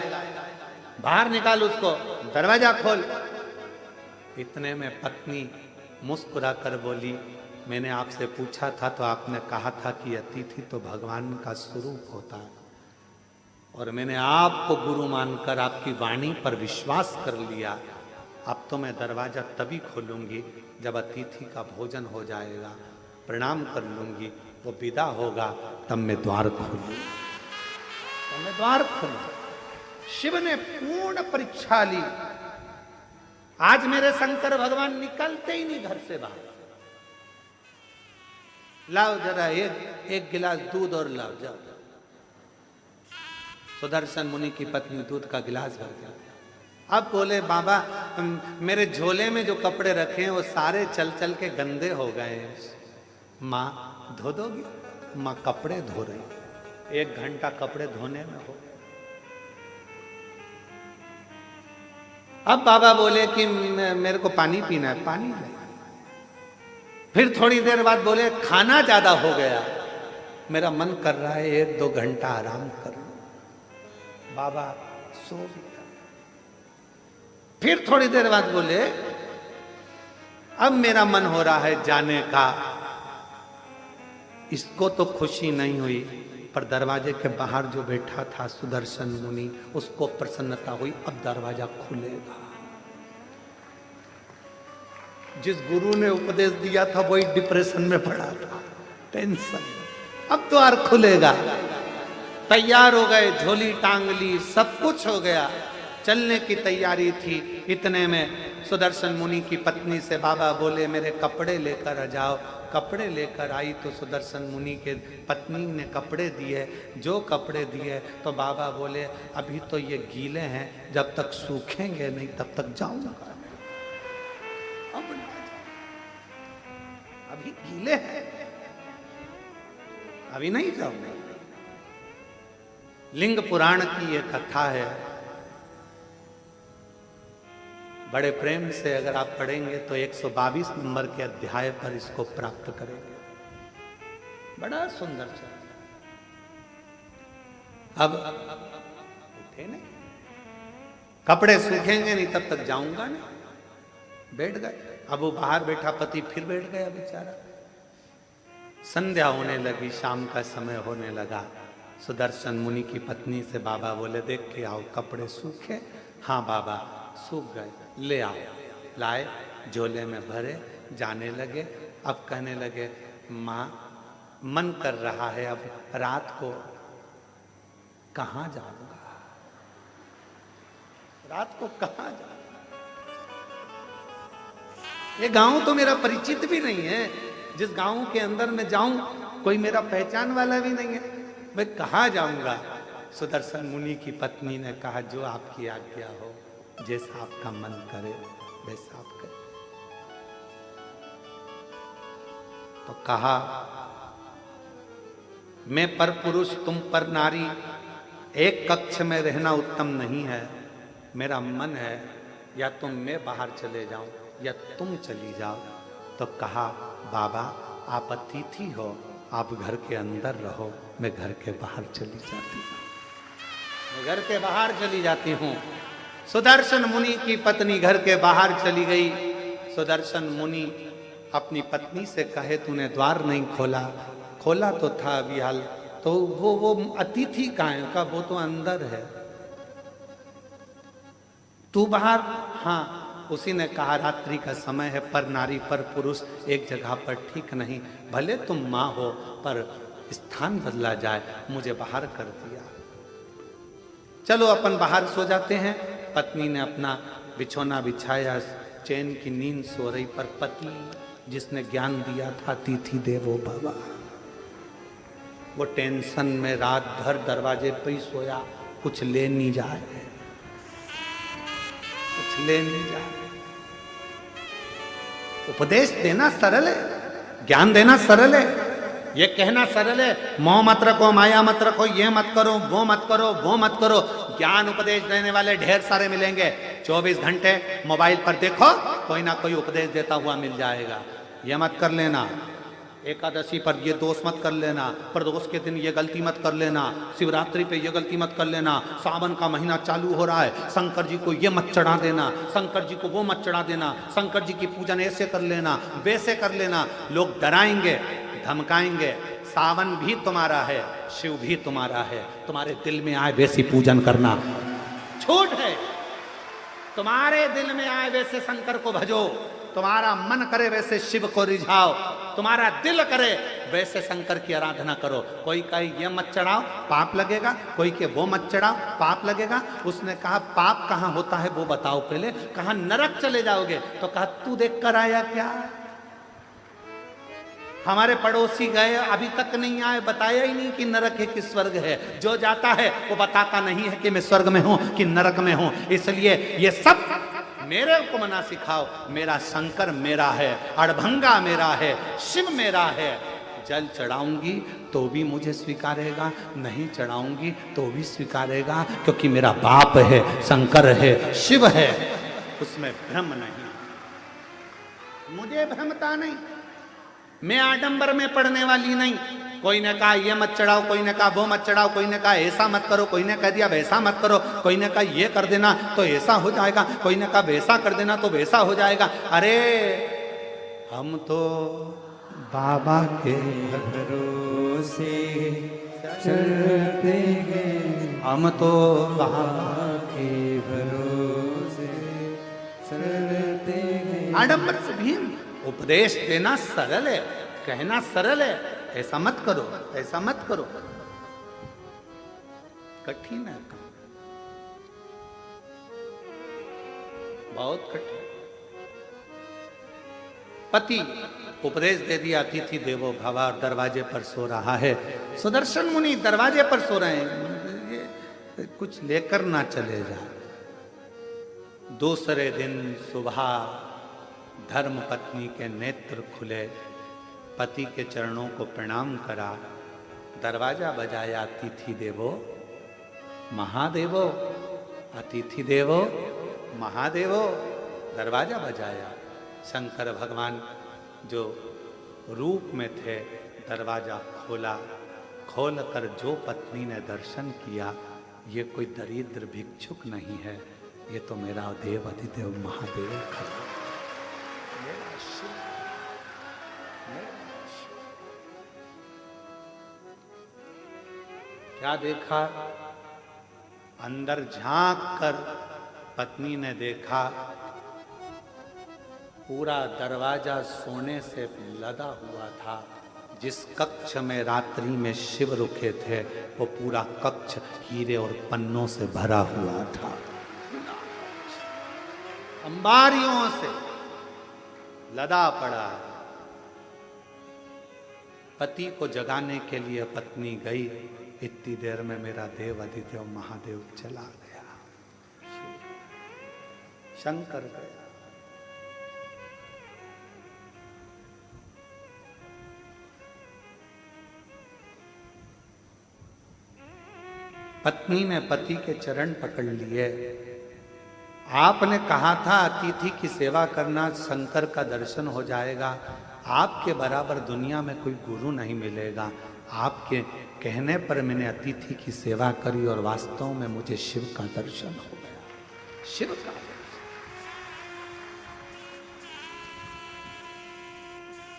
बाहर निकाल उसको, दरवाजा खोल। इतने में पत्नी मुस्कुरा कर बोली, मैंने आपसे पूछा था तो आपने कहा था कि अतिथि तो भगवान का स्वरूप होता है, और मैंने आपको गुरु मानकर आपकी वाणी पर विश्वास कर लिया। अब तो मैं दरवाजा तभी खोलूंगी जब अतिथि का भोजन हो जाएगा, प्रणाम कर लूंगी, वो विदा होगा, तब मैं द्वार खोलूंगी, तब मैं द्वार खोलूंगा। शिव ने पूर्ण परीक्षा ली। आज मेरे शंकर भगवान निकलते ही नहीं घर से बाहर। लाओ जरा एक गिलास दूध और लाओ, जाओ। सुदर्शन मुनि की पत्नी दूध का गिलास भर दिया। अब बोले, बाबा मेरे झोले में जो कपड़े रखे हैं वो सारे चल चल के गंदे हो गए हैं, माँ धो दोगी? माँ कपड़े धो रही, 1 घंटा कपड़े धोने में हो। अब बाबा बोले कि मेरे को पानी पीना है, पानी नहीं। फिर थोड़ी देर बाद बोले, खाना ज्यादा हो गया, मेरा मन कर रहा है 1-2 घंटा आराम कर लो। बाबा सो गया। फिर थोड़ी देर बाद बोले, अब मेरा मन हो रहा है जाने का। इसको तो खुशी नहीं हुई, पर दरवाजे के बाहर जो बैठा था सुदर्शन मुनि, उसको प्रसन्नता हुई, अब दरवाजा खुलेगा। जिस गुरु ने उपदेश दिया था वही डिप्रेशन में पड़ा था, टेंशन, अब द्वार खुलेगा। तैयार हो गए, झोली टांग ली, सब कुछ हो गया, चलने की तैयारी थी। इतने में सुदर्शन मुनि की पत्नी से बाबा बोले, मेरे कपड़े लेकर आ जाओ। कपड़े लेकर आई तो सुदर्शन मुनि के पत्नी ने कपड़े दिए। जो कपड़े दिए तो बाबा बोले, अभी तो ये गीले हैं, जब तक सूखेंगे नहीं तब तक जाऊंगा। अब अभी गीले हैं, अभी नहीं जाऊंगा। लिंग पुराण की ये कथा है, बड़े प्रेम से अगर आप पढ़ेंगे तो 122 नंबर के अध्याय पर इसको प्राप्त करेंगे। बड़ा सुंदर चल। अब उठे नहीं, कपड़े सूखेंगे नहीं तब तक जाऊंगा नहीं, बैठ गए। अब वो बाहर बैठा पति फिर बैठ गया बेचारा। संध्या होने लगी, शाम का समय होने लगा। सुदर्शन मुनि की पत्नी से बाबा बोले, देख के आओ कपड़े सूखे? हाँ बाबा सूख गए, ले आओ। लाए, झोले में भरे, जाने लगे। अब कहने लगे, माँ मन कर रहा है अब रात को कहाँ जाऊंगा, रात को कहाँ जाऊंगा। ये गांव तो मेरा परिचित भी नहीं है, जिस गांव के अंदर मैं जाऊं कोई मेरा पहचान वाला भी नहीं है, मैं कहाँ जाऊंगा। सुदर्शन मुनि की पत्नी ने कहा, जो आपकी आज्ञा हो, जैसा आपका मन करे वैसा आप करें। तो कहा, मैं पर पुरुष तुम पर नारी, एक कक्ष में रहना उत्तम नहीं है। मेरा मन है या तो मैं बाहर चले जाऊं या तुम चली जाओ। तो कहा, बाबा आप अतिथि हो, आप घर के अंदर रहो, मैं घर के बाहर चली जाती हूँ, मैं घर के बाहर चली जाती हूँ। सुदर्शन मुनि की पत्नी घर के बाहर चली गई। सुदर्शन मुनि अपनी पत्नी से कहे, तूने द्वार नहीं खोला? खोला तो था अभी हाल, तो वो अतिथि कहाँ है? का वो तो अंदर है, तू बाहर? हाँ। उसी ने कहा, रात्रि का समय है, पर नारी पर पुरुष एक जगह पर ठीक नहीं, भले तुम माँ हो पर स्थान बदला जाए, मुझे बाहर कर दिया। चलो अपन बाहर सो जाते हैं। पत्नी ने अपना बिछौना बिछाया, चैन की नींद सो रही, पर पति जिसने ज्ञान दिया था, अतिथि देवो भव, वो टेंशन में रात भर दरवाजे पे ही सोया, कुछ ले नहीं जाए, कुछ ले नहीं जाए। उपदेश देना सरल है, ज्ञान देना सरल है, ये कहना सरल है, मोह मत रखो, माया मत रखो, ये मत करो, वो मत करो, वो मत करो। ज्ञान उपदेश देने वाले ढेर सारे मिलेंगे। 24 घंटे मोबाइल पर देखो, कोई ना कोई उपदेश देता हुआ मिल जाएगा। ये मत कर लेना, एकादशी पर ये दोष मत कर लेना, प्रदोष के दिन ये गलती मत कर लेना, शिवरात्रि पे ये गलती मत कर लेना, सावन का महीना चालू हो रहा है, शंकर जी को ये मत चढ़ा देना, शंकर जी को वो मत चढ़ा देना, शंकर जी की पूजन ऐसे कर लेना, वैसे कर लेना। लोग डराएंगे, धमकाएंगे। सावन भी तुम्हारा है, शिव भी तुम्हारा है, तुम्हारे दिल में आए वैसी पूजन करना। छूट है, तुम्हारे दिल में आए वैसे शंकर को भजो, तुम्हारा मन करे वैसे शिव को रिझाओ, तुम्हारा दिल करे वैसे शंकर की आराधना करो। कोई कहे ये मत चढ़ाओ पाप लगेगा, कोई के वो मत चढ़ाओ पाप लगेगा। उसने कहा पाप कहाँ होता है वो बताओ पहले। कहा नरक चले जाओगे, तो कहा तू देख कर आया क्या? हमारे पड़ोसी गए अभी तक नहीं आए, बताया ही नहीं कि नरक है कि स्वर्ग है। जो जाता है वो बताता नहीं है कि मैं स्वर्ग में हूं कि नरक में हूं। इसलिए ये सब मेरे को मना सिखाओ। मेरा शंकर मेरा है, अड़भंगा मेरा है, शिव मेरा है। जल चढ़ाऊंगी तो भी मुझे स्वीकारेगा, नहीं चढ़ाऊंगी तो भी स्वीकारेगा, क्योंकि मेरा बाप है, शंकर है, शिव है, उसमें भ्रम नहीं, मुझे भ्रमता नहीं। मैं आडंबर में पड़ने वाली नहीं। कोई ने कहा ये मत चढ़ाओ, कोई ने कहा वो मत चढ़ाओ, कोई ने कहा ऐसा मत करो, कोई ने कह दिया वैसा मत करो, कोई ने कहा ये कर देना तो ऐसा हो जाएगा, कोई ने कहा वैसा कर देना तो वैसा हो जाएगा। अरे हम तो बाबा के भरोसे चलते हैं, हम तो बाबा के भरोसे चलते हैं। आडंबर से भी उपदेश देना सरल है, कहना सरल है, ऐसा मत करो, ऐसा मत करो, कठिन है, बहुत कठिन। पति उपदेश दे दिया, अतिथि देवो भव, और दरवाजे पर सो रहा है। सुदर्शन मुनि दरवाजे पर सो रहे हैं, ये कुछ लेकर ना चले जा। दूसरे दिन सुबह धर्म पत्नी के नेत्र खुले, पति के चरणों को प्रणाम करा, दरवाजा बजाया, अतिथि देवो महादेवो, अतिथि देवो महादेवो, दरवाजा बजाया। शंकर भगवान जो रूप में थे, दरवाजा खोला, खोलकर जो पत्नी ने दर्शन किया, ये कोई दरिद्र भिक्षुक नहीं है, ये तो मेरा देव अधिदेव महादेव है। क्या देखा? अंदर झांक कर पत्नी ने देखा पूरा दरवाजा सोने से लदा हुआ था। जिस कक्ष में रात्रि में शिव रुके थे, वो पूरा कक्ष हीरे और पन्नों से भरा हुआ था, अंबारियों से लदा पड़ा। पति को जगाने के लिए पत्नी गई, इतनी देर में मेरा देव अधिदेव महादेव चला गया, शंकर गया। पत्नी ने पति के चरण पकड़ लिए। आपने कहा था अतिथि की सेवा करना, शंकर का दर्शन हो जाएगा। आपके बराबर दुनिया में कोई गुरु नहीं मिलेगा। आपके कहने पर मैंने अतिथि की सेवा करी और वास्तव में मुझे शिव का दर्शन हो गया। शिव का दर्शन,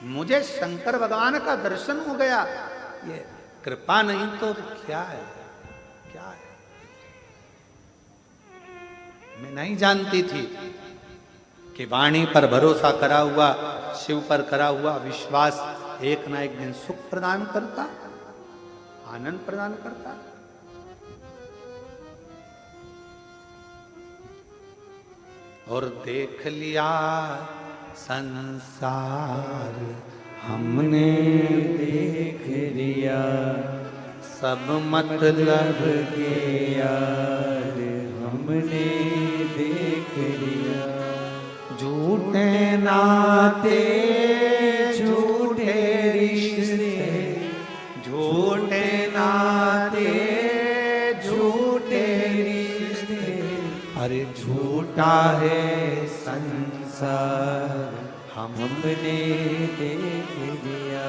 मुझे शंकर भगवान का दर्शन हो गया। ये कृपा नहीं तो क्या है? क्या है? मैं नहीं जानती थी कि वाणी पर भरोसा करा हुआ, शिव पर करा हुआ विश्वास एक ना एक दिन सुख प्रदान करता, आनंद प्रदान करता। और देख लिया संसार हमने, देख लिया सब मतलब के यार हमने, देख लिया झूठे नाते झूठे रिश्ते, झूठे नाते झूठे रिश्ते, अरे झूठा है संसार हमने देख लिया।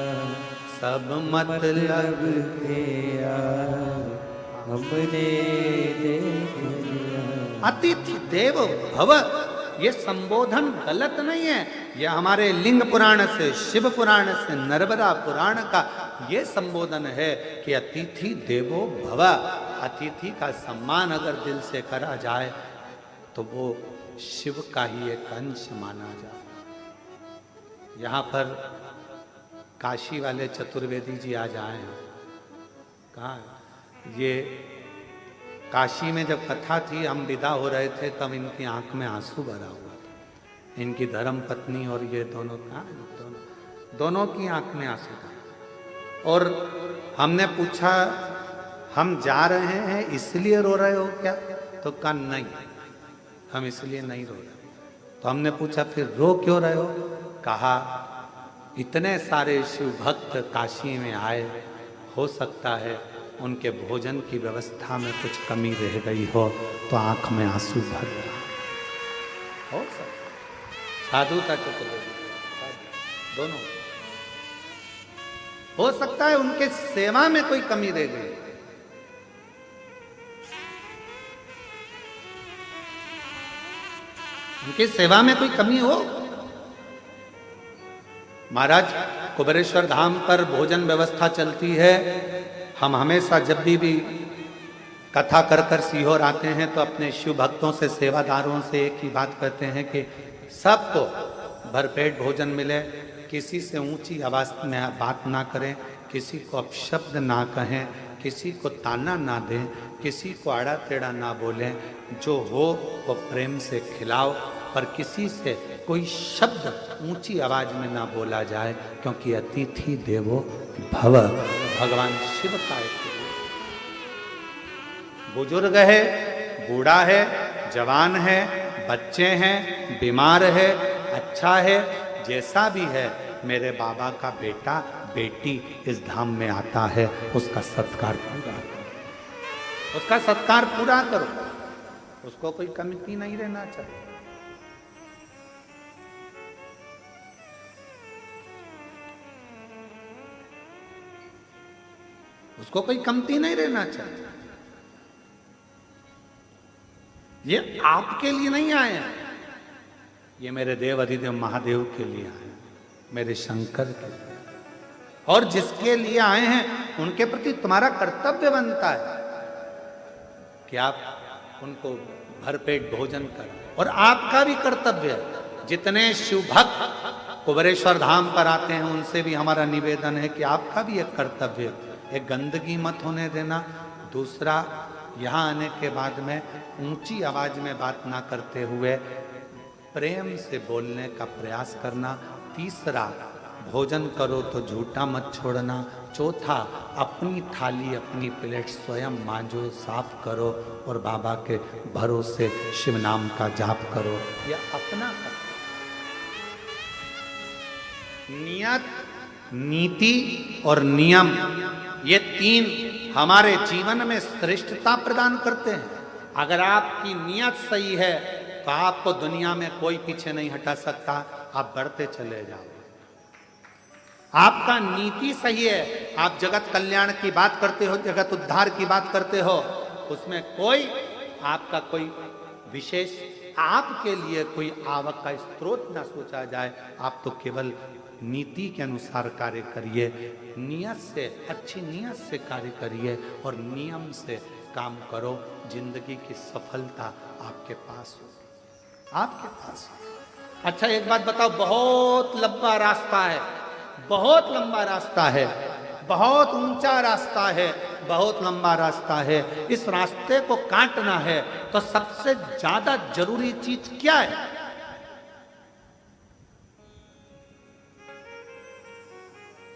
सब मतलब के यार हमने देख लिया। अतिथि देवो भव, ये संबोधन गलत नहीं है। ये हमारे लिंग पुराण से, शिव पुराण से, नर्मदा पुराण का ये संबोधन है कि अतिथि देवो भव। अतिथि का सम्मान अगर दिल से करा जाए तो वो शिव का ही एक अंश माना जाए। यहाँ पर काशी वाले चतुर्वेदी जी आज आए हैं। कहाँ है? ये काशी में जब कथा थी, हम विदा हो रहे थे, तब इनकी आंख में आंसू भरा हुआ था। इनकी धर्म पत्नी और ये दोनों, कहाँ है? दोनों की आंख में आंसू था। और हमने पूछा, हम जा रहे हैं इसलिए रो रहे हो क्या? तो कहा नहीं, हम इसलिए नहीं रो रहे। तो हमने पूछा फिर रो क्यों रहे हो? कहा इतने सारे शिव भक्त काशी में आए, हो सकता है उनके भोजन की व्यवस्था में कुछ कमी रह गई हो तो आंख में आंसू भर रहा हो सकता। साधु था चतुर्वेदी, दोनों हो सकता है उनके सेवा में कोई कमी रह गई। उनकी सेवा में कोई कमी हो। महाराज कुबेरेश्वर धाम पर भोजन व्यवस्था चलती है। हम हमेशा जब भी कथा कर कर सीहोर आते हैं तो अपने शिव भक्तों से, सेवादारों से एक ही बात कहते हैं कि सबको भरपेट भोजन मिले, किसी से ऊंची आवाज में बात ना करें, किसी को अपशब्द ना कहें, किसी को ताना ना दें, किसी को आड़ा टेढ़ा ना बोलें, जो हो वो प्रेम से खिलाओ, पर किसी से कोई शब्द ऊंची आवाज में ना बोला जाए, क्योंकि अतिथि देवो भव, भगवान शिव का एक बुजुर्ग है, बूढ़ा है, जवान है, बच्चे हैं, बीमार है, अच्छा है, जैसा भी है, मेरे बाबा का बेटा बेटी इस धाम में आता है, उसका सत्कार पूरा करो, उसका सत्कार पूरा करो, उसको कोई कमी नहीं रहना चाहिए। उसको कोई कमती नहीं रहना चाहिए। ये आपके लिए नहीं आए हैं, ये मेरे देव अधिदेव महादेव के लिए आए हैं, मेरे शंकर के लिए। और जिसके लिए आए हैं उनके प्रति तुम्हारा कर्तव्य बनता है कि आप उनको भरपेट भोजन करें। और आपका भी कर्तव्य है, जितने शिव भक्त कुबेरेश्वर धाम पर आते हैं उनसे भी हमारा निवेदन है कि आपका भी एक कर्तव्य है, एक गंदगी मत होने देना। दूसरा, यहाँ आने के बाद में ऊंची आवाज में बात ना करते हुए प्रेम से बोलने का प्रयास करना। तीसरा, भोजन करो तो झूठा मत छोड़ना। चौथा, अपनी थाली अपनी प्लेट स्वयं मांजो, साफ करो और बाबा के भरोसे शिव नाम का जाप करो। यह अपना करो। नियत, नीति और नियम, ये तीन हमारे जीवन में श्रेष्ठता प्रदान करते हैं। अगर आपकी नियत सही है तो आपको दुनिया में कोई पीछे नहीं हटा सकता, आप बढ़ते चले जाओ। आपका नीति सही है, आप जगत कल्याण की बात करते हो, जगत उद्धार की बात करते हो, उसमें कोई आपका कोई विशेष आपके लिए कोई आवक का स्रोत ना सोचा जाए। आप तो केवल नीति के अनुसार कार्य करिए, नियत से, अच्छी नियत से कार्य करिए और नियम से काम करो। जिंदगी की सफलता आपके पास हो, आपके पास हो। अच्छा एक बात बताओ, बहुत लंबा रास्ता है, बहुत लंबा रास्ता है, बहुत ऊंचा रास्ता है, बहुत लंबा रास्ता है। इस रास्ते को काटना है तो सबसे ज्यादा जरूरी चीज क्या है?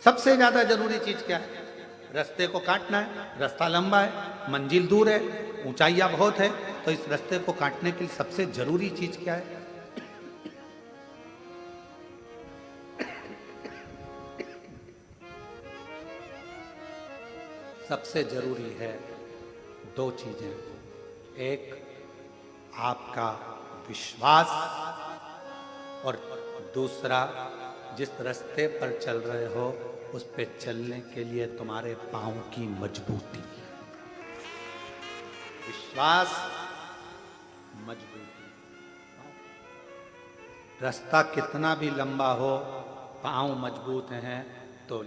सबसे ज्यादा जरूरी चीज क्या है? रास्ते को काटना है। रास्ता लंबा है, मंजिल दूर है, ऊंचाइयां बहुत है, तो इस रास्ते को काटने के लिए सबसे जरूरी चीज क्या है? सबसे जरूरी है दो चीजें। एक, आपका विश्वास, और दूसरा, जिस रास्ते पर चल रहे हो उस पे चलने के लिए तुम्हारे पांव की मजबूती, विश्वास, मजबूती। रास्ता कितना भी लंबा हो, पांव मजबूत हैं तो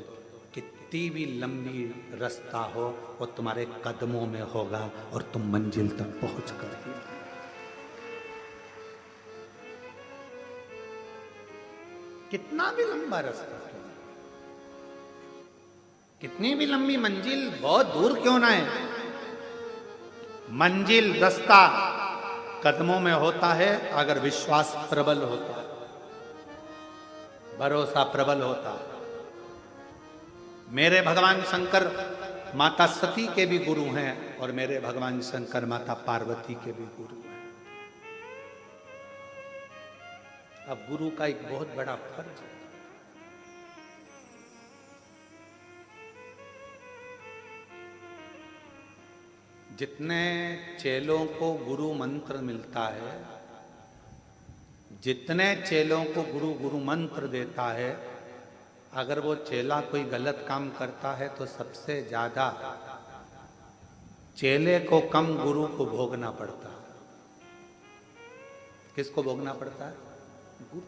कितनी भी लंबी रास्ता हो वो तुम्हारे कदमों में होगा और तुम मंजिल तक पहुंच कर ही। कितना भी लंबा रास्ता, कितनी भी लंबी मंजिल बहुत दूर क्यों ना है, मंजिल रास्ता कदमों में होता है अगर विश्वास प्रबल होता है, भरोसा प्रबल होता है। मेरे भगवान शंकर माता सती के भी गुरु हैं और मेरे भगवान शंकर माता पार्वती के भी गुरु हैं। अब गुरु का एक बहुत बड़ा फर्ज है, जितने चेलों को गुरु मंत्र मिलता है, जितने चेलों को गुरु गुरु मंत्र देता है, अगर वो चेला कोई गलत काम करता है तो सबसे ज्यादा चेले को कम गुरु को भोगना पड़ता है। किसको भोगना पड़ता है? गुरु,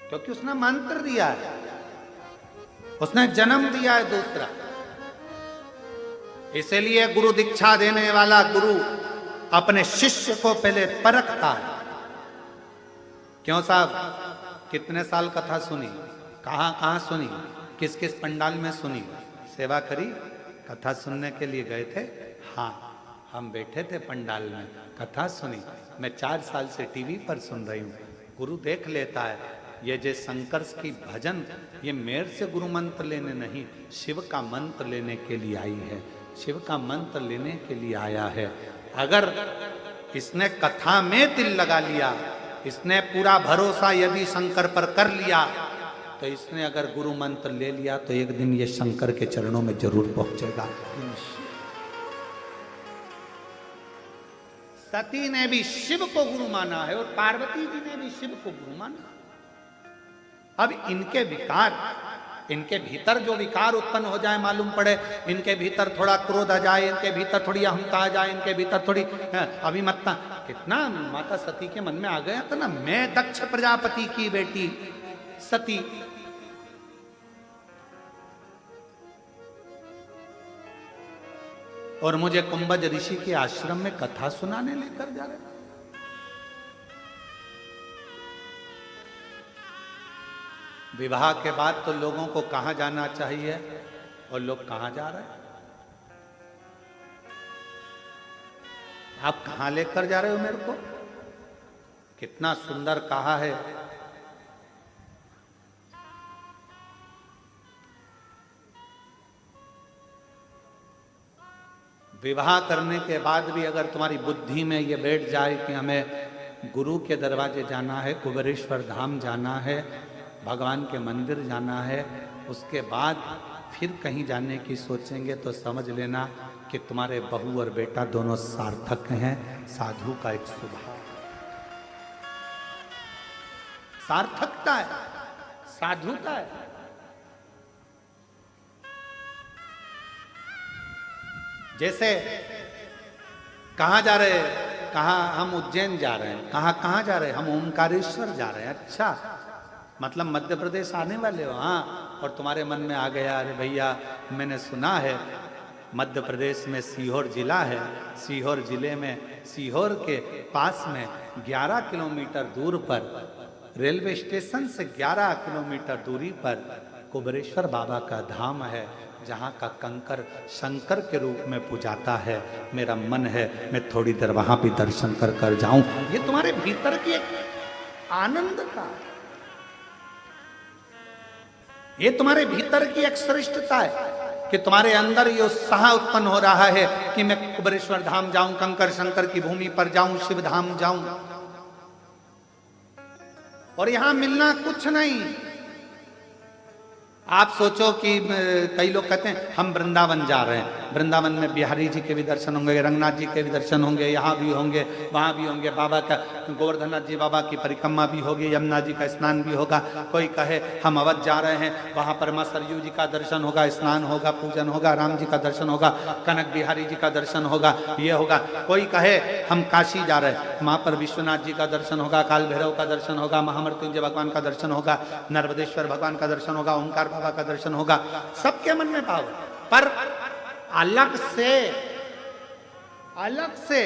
क्योंकि उसने मंत्र दिया है, उसने जन्म दिया है दूसरा। इसलिए गुरु दीक्षा देने वाला गुरु अपने शिष्य को पहले परखता है। क्यों साहब, कितने साल कथा सुनी, कहां कहां सुनी, किस किस पंडाल में सुनी, सेवा करी, कथा सुनने के लिए गए थे? हाँ, हम बैठे थे पंडाल में, कथा सुनी। मैं 4 साल से टीवी पर सुन रही हूँ। गुरु देख लेता है, ये जो शंकर की भजन, ये मेरे से गुरु मंत्र लेने नहीं, शिव का मंत्र लेने के लिए आई है, शिव का मंत्र लेने के लिए आया है। अगर इसने कथा में दिल लगा लिया, इसने पूरा भरोसा यदि शंकर पर कर लिया, तो इसने अगर गुरु मंत्र ले लिया तो एक दिन ये शंकर के चरणों में जरूर पहुंचेगा। सती ने भी शिव को गुरु माना है और पार्वती जी ने भी शिव को गुरु माना। अब इनके विकार, इनके भीतर जो विकार उत्पन्न हो जाए, मालूम पड़े इनके भीतर थोड़ा क्रोध आ जाए, इनके भीतर थोड़ी अहंता आ जाए, इनके भीतर थोड़ी अभिमत्ता, कितना माता सती के मन में आ गया था ना, मैं दक्ष प्रजापति की बेटी सती, और मुझे कुंभज ऋषि के आश्रम में कथा सुनाने लेकर जा रहे। विवाह के बाद तो लोगों को कहां जाना चाहिए और लोग कहां जा रहे हैं? आप कहां लेकर जा रहे हो मेरे को? कितना सुंदर कहा है, विवाह करने के बाद भी अगर तुम्हारी बुद्धि में ये बैठ जाए कि हमें गुरु के दरवाजे जाना है, कुबेरेश्वर धाम जाना है, भगवान के मंदिर जाना है, उसके बाद फिर कहीं जाने की सोचेंगे, तो समझ लेना कि तुम्हारे बहू और बेटा दोनों सार्थक हैं। साधु का एक स्वभाव सार्थकता है, साधुता है। जैसे कहाँ जा रहे हैं? कहाँ? हम उज्जैन जा रहे हैं। कहाँ जा रहे हैं? हम ओमकारेश्वर जा रहे हैं। अच्छा, मतलब मध्य प्रदेश आने वाले हो? हाँ। और तुम्हारे मन में आ गया, अरे भैया मैंने सुना है मध्य प्रदेश में सीहोर जिला है, सीहोर जिले में, सीहोर के पास में 11 किलोमीटर दूर पर, रेलवे स्टेशन से 11 किलोमीटर दूरी पर कुबेरेश्वर बाबा का धाम है, जहाँ का कंकर शंकर के रूप में पूजाता है। मेरा मन है मैं थोड़ी देर वहां भी दर्शन कर जाऊं। ये तुम्हारे भीतर की एक आनंद का, ये तुम्हारे भीतर की एक श्रेष्ठता है कि तुम्हारे अंदर ये उत्साह उत्पन्न हो रहा है कि मैं कुबेरेश्वर धाम जाऊं, कंकर शंकर की भूमि पर जाऊं, शिव धाम जाऊं। और यहां मिलना कुछ नहीं, आप सोचो कि कई लोग कहते हैं हम वृंदावन जा रहे हैं, वृंदावन में बिहारी जी के भी दर्शन होंगे, रंगनाथ जी के भी दर्शन होंगे, यहाँ भी होंगे, वहाँ भी होंगे, बाबा का गोवर्धननाथ जी बाबा की परिक्रमा भी होगी, यमुना जी का स्नान भी होगा। कोई कहे हम अवध जा रहे हैं, वहाँ पर माँ सरयू जी का दर्शन होगा, स्नान होगा, पूजन होगा, राम जी का दर्शन होगा, कनक बिहारी जी का दर्शन होगा, ये होगा। कोई कहे हम काशी जा रहे हैं, वहाँ पर विश्वनाथ जी का दर्शन होगा, काल भैरव का दर्शन होगा, महामृत्युंजय भगवान का दर्शन होगा, नर्मदेश्वर भगवान का दर्शन होगा, ओंकार बाबा का दर्शन होगा। सबके मन में भाव, पर अलग से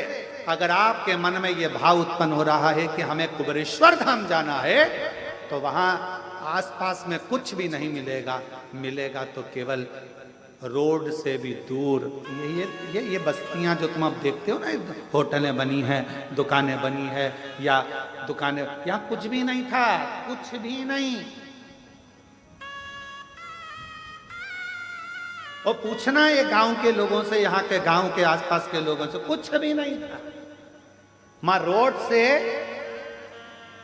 अगर आपके मन में यह भाव उत्पन्न हो रहा है कि हमें कुबेरेश्वर धाम जाना है, तो वहां आसपास में कुछ भी नहीं मिलेगा, मिलेगा तो केवल रोड से भी दूर ये बस्तियां जो तुम अब देखते हो ना, होटलें बनी हैं, दुकानें बनी है, या दुकानें, यहाँ कुछ भी नहीं था, कुछ भी नहीं। और पूछना ये गांव के लोगों से, यहाँ के गांव के आसपास के लोगों से, कुछ भी नहीं था। मां रोड से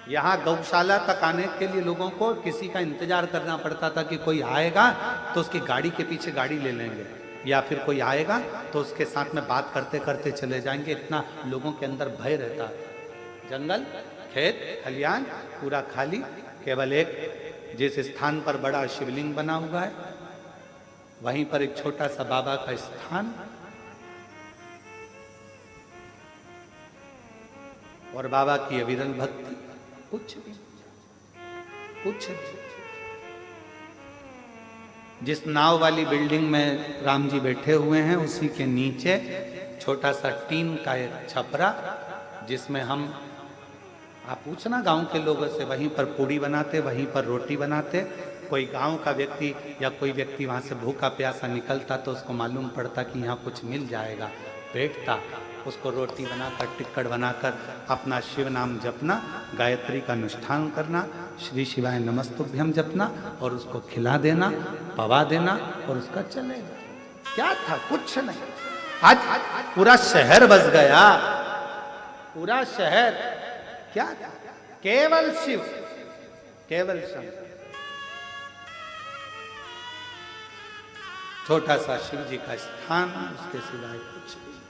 यहाँ गौशाला तक आने के लिए लोगों को किसी का इंतजार करना पड़ता था कि कोई आएगा तो उसकी गाड़ी के पीछे गाड़ी ले लेंगे, या फिर कोई आएगा तो उसके साथ में बात करते करते चले जाएंगे। इतना लोगों के अंदर भय रहता। जंगल, खेत, खलियान पूरा खाली, केवल एक जिस स्थान पर बड़ा शिवलिंग बना हुआ है, वहीं पर एक छोटा सा बाबा का स्थान, और बाबा की अविरल भक्ति, कुछ भी। जिस नाव वाली बिल्डिंग में राम जी बैठे हुए हैं, उसी के नीचे छोटा सा टीन का एक छपरा, जिसमें हम, आप पूछना गांव के लोगों से, वहीं पर पूड़ी बनाते, वहीं पर रोटी बनाते। कोई गांव का व्यक्ति या कोई व्यक्ति वहां से भूखा प्यासा निकलता तो उसको मालूम पड़ता कि यहाँ कुछ मिल जाएगा, बैठता, उसको रोटी बनाकर, टिक्कड़ बनाकर अपना शिव नाम जपना, गायत्री का अनुष्ठान करना, श्री शिवाय नमस्तुभ्यम जपना, और उसको खिला देना, पवा देना, और उसका चलेगा। क्या था? कुछ नहीं। आज पूरा शहर बस गया, पूरा शहर। क्या था? केवल शिव, केवल शंकर। छोटा सा शिव जी का स्थान, उसके सिवाय कुछ नहीं,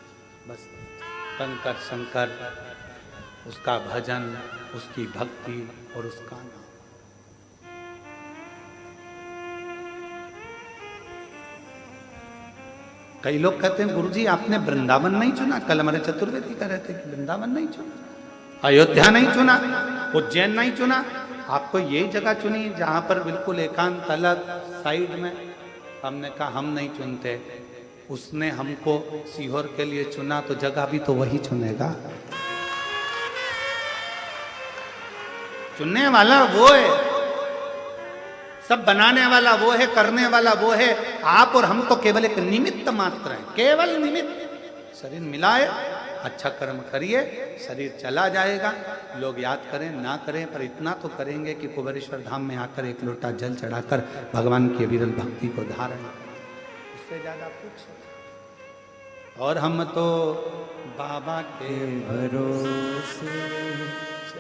बस कंकर शंकर, उसका भजन, उसकी भक्ति और उसका नाम। कई लोग कहते हैं गुरुजी आपने वृंदावन नहीं चुना। कल हमारे चतुर्वेदी कह रहे थे कि वृंदावन नहीं चुना, अयोध्या नहीं चुना, उज्जैन नहीं चुना, आपको यही जगह चुनी जहां पर बिल्कुल एकांत अलग साइड में। हमने कहा हम नहीं चुनते, उसने हमको सीहोर के लिए चुना, तो जगह भी तो वही चुनेगा। चुनने वाला वो है, सब बनाने वाला वो है, करने वाला वो है। आप और हम तो केवल एक निमित्त मात्र हैं, केवल निमित्त। शरीर मिलाए, अच्छा कर्म करिए, शरीर चला जाएगा। लोग याद करें ना करें, पर इतना तो करेंगे कि कुबेरेश्वर धाम में आकर एक लोटा जल चढ़ाकर भगवान की अविरल भक्ति को धारण करें। उससे ज्यादा कुछ। और हम तो बाबा के भरोसे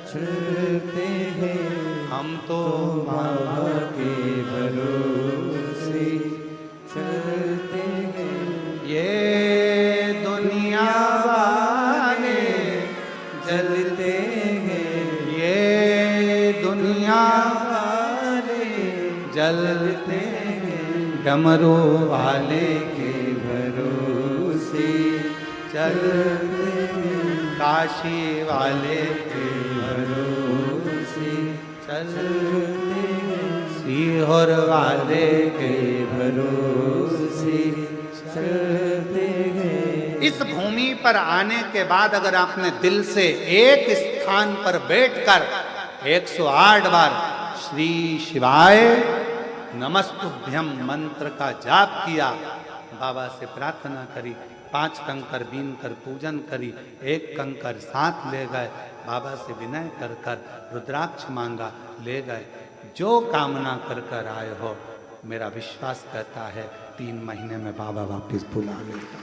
चलते हैं, हम तो बाबा के भरोसे चलते हैं। ये दुनिया वाले जलते हैं, ये दुनिया वाले जलते हैं, डमरू वाले के भरोसे चलते हैं, काशी वाले के भरोसे चलते हैं, सीहोर वाले के भरोसे चलते हैं। इस भूमि पर आने के बाद अगर आपने दिल से एक स्थान पर बैठकर 108 बार श्री शिवाय नमस्तुभ्यम मंत्र का जाप किया, बाबा से प्रार्थना करी, 5 कंकर बीन कर पूजन करी, 1 कंकर साथ ले गए, बाबा से विनय कर कर रुद्राक्ष मांगा, ले गए। जो कामना कर कर आए हो, मेरा विश्वास कहता है 3 महीने में बाबा वापस बुला लेगा।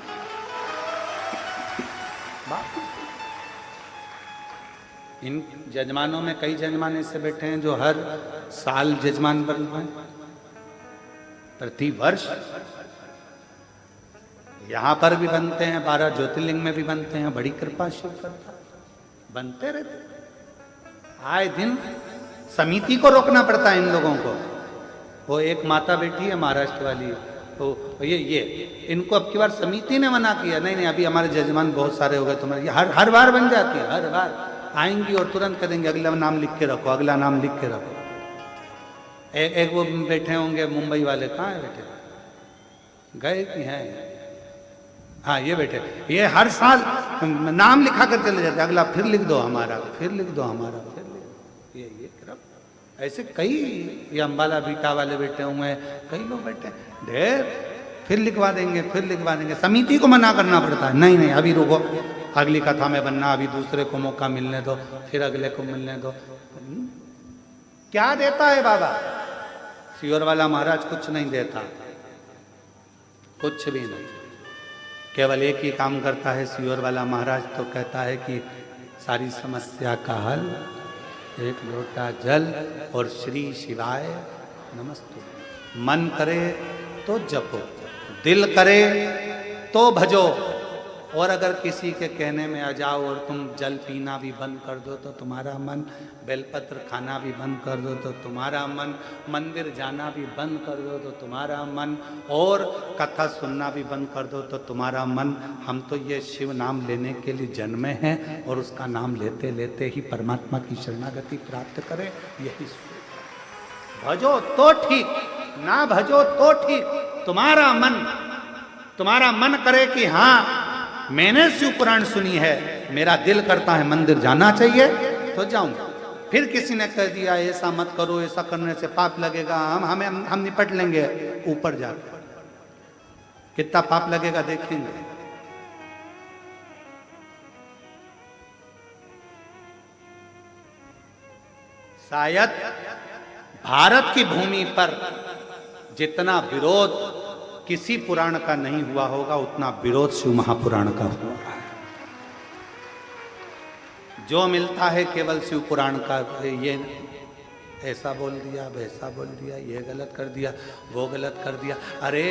इन जजमानों में कई जजमान ऐसे बैठे हैं जो हर साल जजमान बन रहे हैं। प्रतिवर्ष यहां पर भी बनते हैं, 12 ज्योतिर्लिंग में भी बनते हैं, बड़ी कृपा शिव करता, बनते रहते आए दिन। समिति को रोकना पड़ता है इन लोगों को। वो एक माता बेटी है महाराष्ट्र वाली, तो ये इनको अब की बार समिति ने मना किया, नहीं अभी हमारे जजमान बहुत सारे हो गए तुम्हारे, हर बार बन जाती है, हर बार आएंगी और तुरंत कह देंगे अगला नाम लिख के रखो, अगला नाम लिख के रखो। एक वो बैठे होंगे मुंबई वाले, कहाँ है बैठे, गए कि हैं, हाँ ये बैठे, ये हर साल नाम लिखा कर चले जाते, अगला फिर लिख दो हमारा, फिर लिख दो हमारा, फिर लिख दो। ये ऐसे कई, ये अम्बाला बीटा वाले बैठे हुए हैं, कई लोग बैठे हैं, ढेर, फिर लिखवा देंगे, फिर लिखवा देंगे। समिति को मना करना पड़ता है, नहीं अभी रुको, अगली कथा में बनना, अभी दूसरे को मौका मिलने दो, फिर अगले को मिलने दो। क्या देता है बाबा? सियोर वाला महाराज कुछ नहीं देता, कुछ भी नहीं, केवल एक ही काम करता है सियोर वाला महाराज, तो कहता है कि सारी समस्या का हल, एक लोटा जल और श्री शिवाय नमस्तु। मन करे तो जपो, दिल करे तो भजो, और अगर किसी के कहने में आ जाओ और तुम जल पीना भी बंद कर दो तो तुम्हारा मन, बेलपत्र खाना भी बंद कर दो तो तुम्हारा मन, मंदिर जाना भी बंद कर दो तो तुम्हारा मन, और कथा सुनना भी बंद कर दो तो तुम्हारा मन। हम तो ये शिव नाम लेने के लिए जन्मे हैं और उसका नाम लेते लेते ही परमात्मा की शरणागति प्राप्त करें, यही भजो तो ठीक, ना भजो तो ठीक। तुम्हारा मन करे कि हाँ मैंने शिव पुराण सुनी है, मेरा दिल करता है मंदिर जाना चाहिए तो जाऊंगा। फिर किसी ने कह दिया ऐसा मत करो, ऐसा करने से पाप लगेगा, हम निपट लेंगे, ऊपर जाकर कितना पाप लगेगा देखेंगे। शायद भारत की भूमि पर जितना विरोध किसी पुराण का नहीं हुआ होगा, उतना विरोध शिव महापुराण का हुआ है। जो मिलता है केवल शिव पुराण का, ये ऐसा बोल दिया, वैसा बोल दिया, ये गलत कर दिया, वो गलत कर दिया। अरे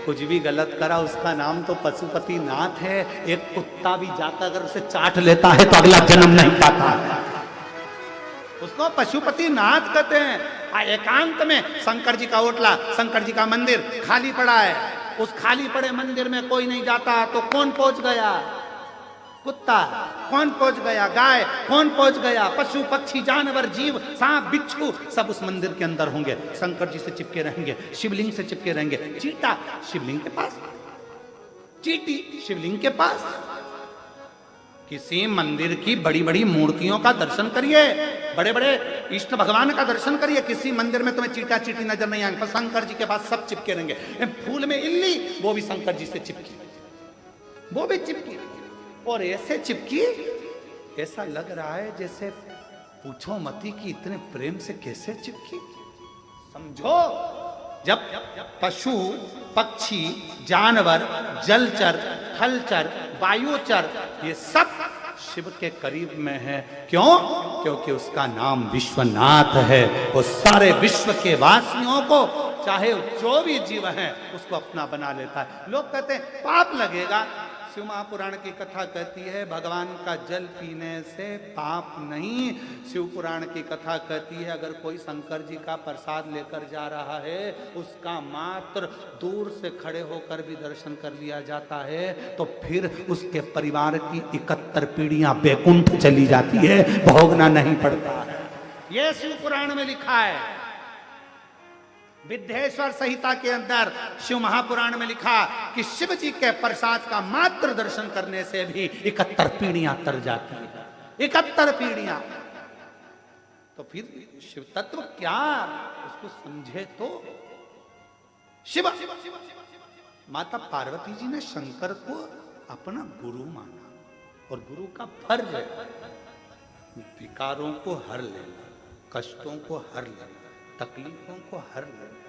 कुछ भी गलत करा, उसका नाम तो पशुपति नाथ है। एक कुत्ता भी जाकर अगर उसे चाट लेता है तो अगला जन्म नहीं पाता है, उसको पशुपति नाथ कहते हैं। एकांत में शंकर जी का ओटला, शंकर जी का मंदिर खाली पड़ा है, उस खाली पड़े मंदिर में कोई नहीं जाता तो कौन पहुंच गया? कुत्ता। कौन पहुंच गया? गाय। कौन पहुंच गया? पशु पक्षी जानवर जीव सांप बिच्छू सब उस मंदिर के अंदर होंगे, शंकर जी से चिपके रहेंगे, शिवलिंग से चिपके रहेंगे। चीटा शिवलिंग के पास, चीटी शिवलिंग के पास। किसी मंदिर की बड़ी बड़ी मूर्तियों का दर्शन करिए, बड़े बड़े इष्ट भगवान का दर्शन करिए, किसी मंदिर में तुम्हें चीटा चीटी नजर नहीं आएंगे, पर शंकर जी के पास सब चिपके रहेंगे। फूल में इल्ली, वो भी शंकर जी से चिपकी, वो भी चिपकी, और ऐसे चिपकी ऐसा लग रहा है जैसे पूछो मती कि इतने प्रेम से कैसे चिपकी। समझो, जब पशु पक्षी जानवर जलचर थलचर वायुचर ये सब शिव के करीब में है, क्यों? क्योंकि उसका नाम विश्वनाथ है। वो सारे विश्व के वासियों को, चाहे जो भी जीव हैं, उसको अपना बना लेता है। लोग कहते हैं पाप लगेगा, शिव महापुराण की कथा कहती है भगवान का जल पीने से पाप नहीं। शिव पुराण की कथा कहती है अगर कोई शंकर जी का प्रसाद लेकर जा रहा है, उसका मात्र दूर से खड़े होकर भी दर्शन कर लिया जाता है, तो फिर उसके परिवार की 71 पीढ़ियां बैकुंठ चली जाती है, भोगना नहीं पड़ता है। यह शिव पुराण में लिखा है। विद्येश्वर संहिता के अंदर शिव महापुराण में लिखा कि शिव जी के प्रसाद का मात्र दर्शन करने से भी 71 पीढ़ियां तर जाती है, 71 पीढ़ियां। तो फिर शिव तत्व क्या, उसको समझे तो। शिव माता पार्वती जी ने शंकर को अपना गुरु माना, और गुरु का फर्ज है विकारों को हर लेना, कष्टों को हर लेना, तकलीफों को हर लेना।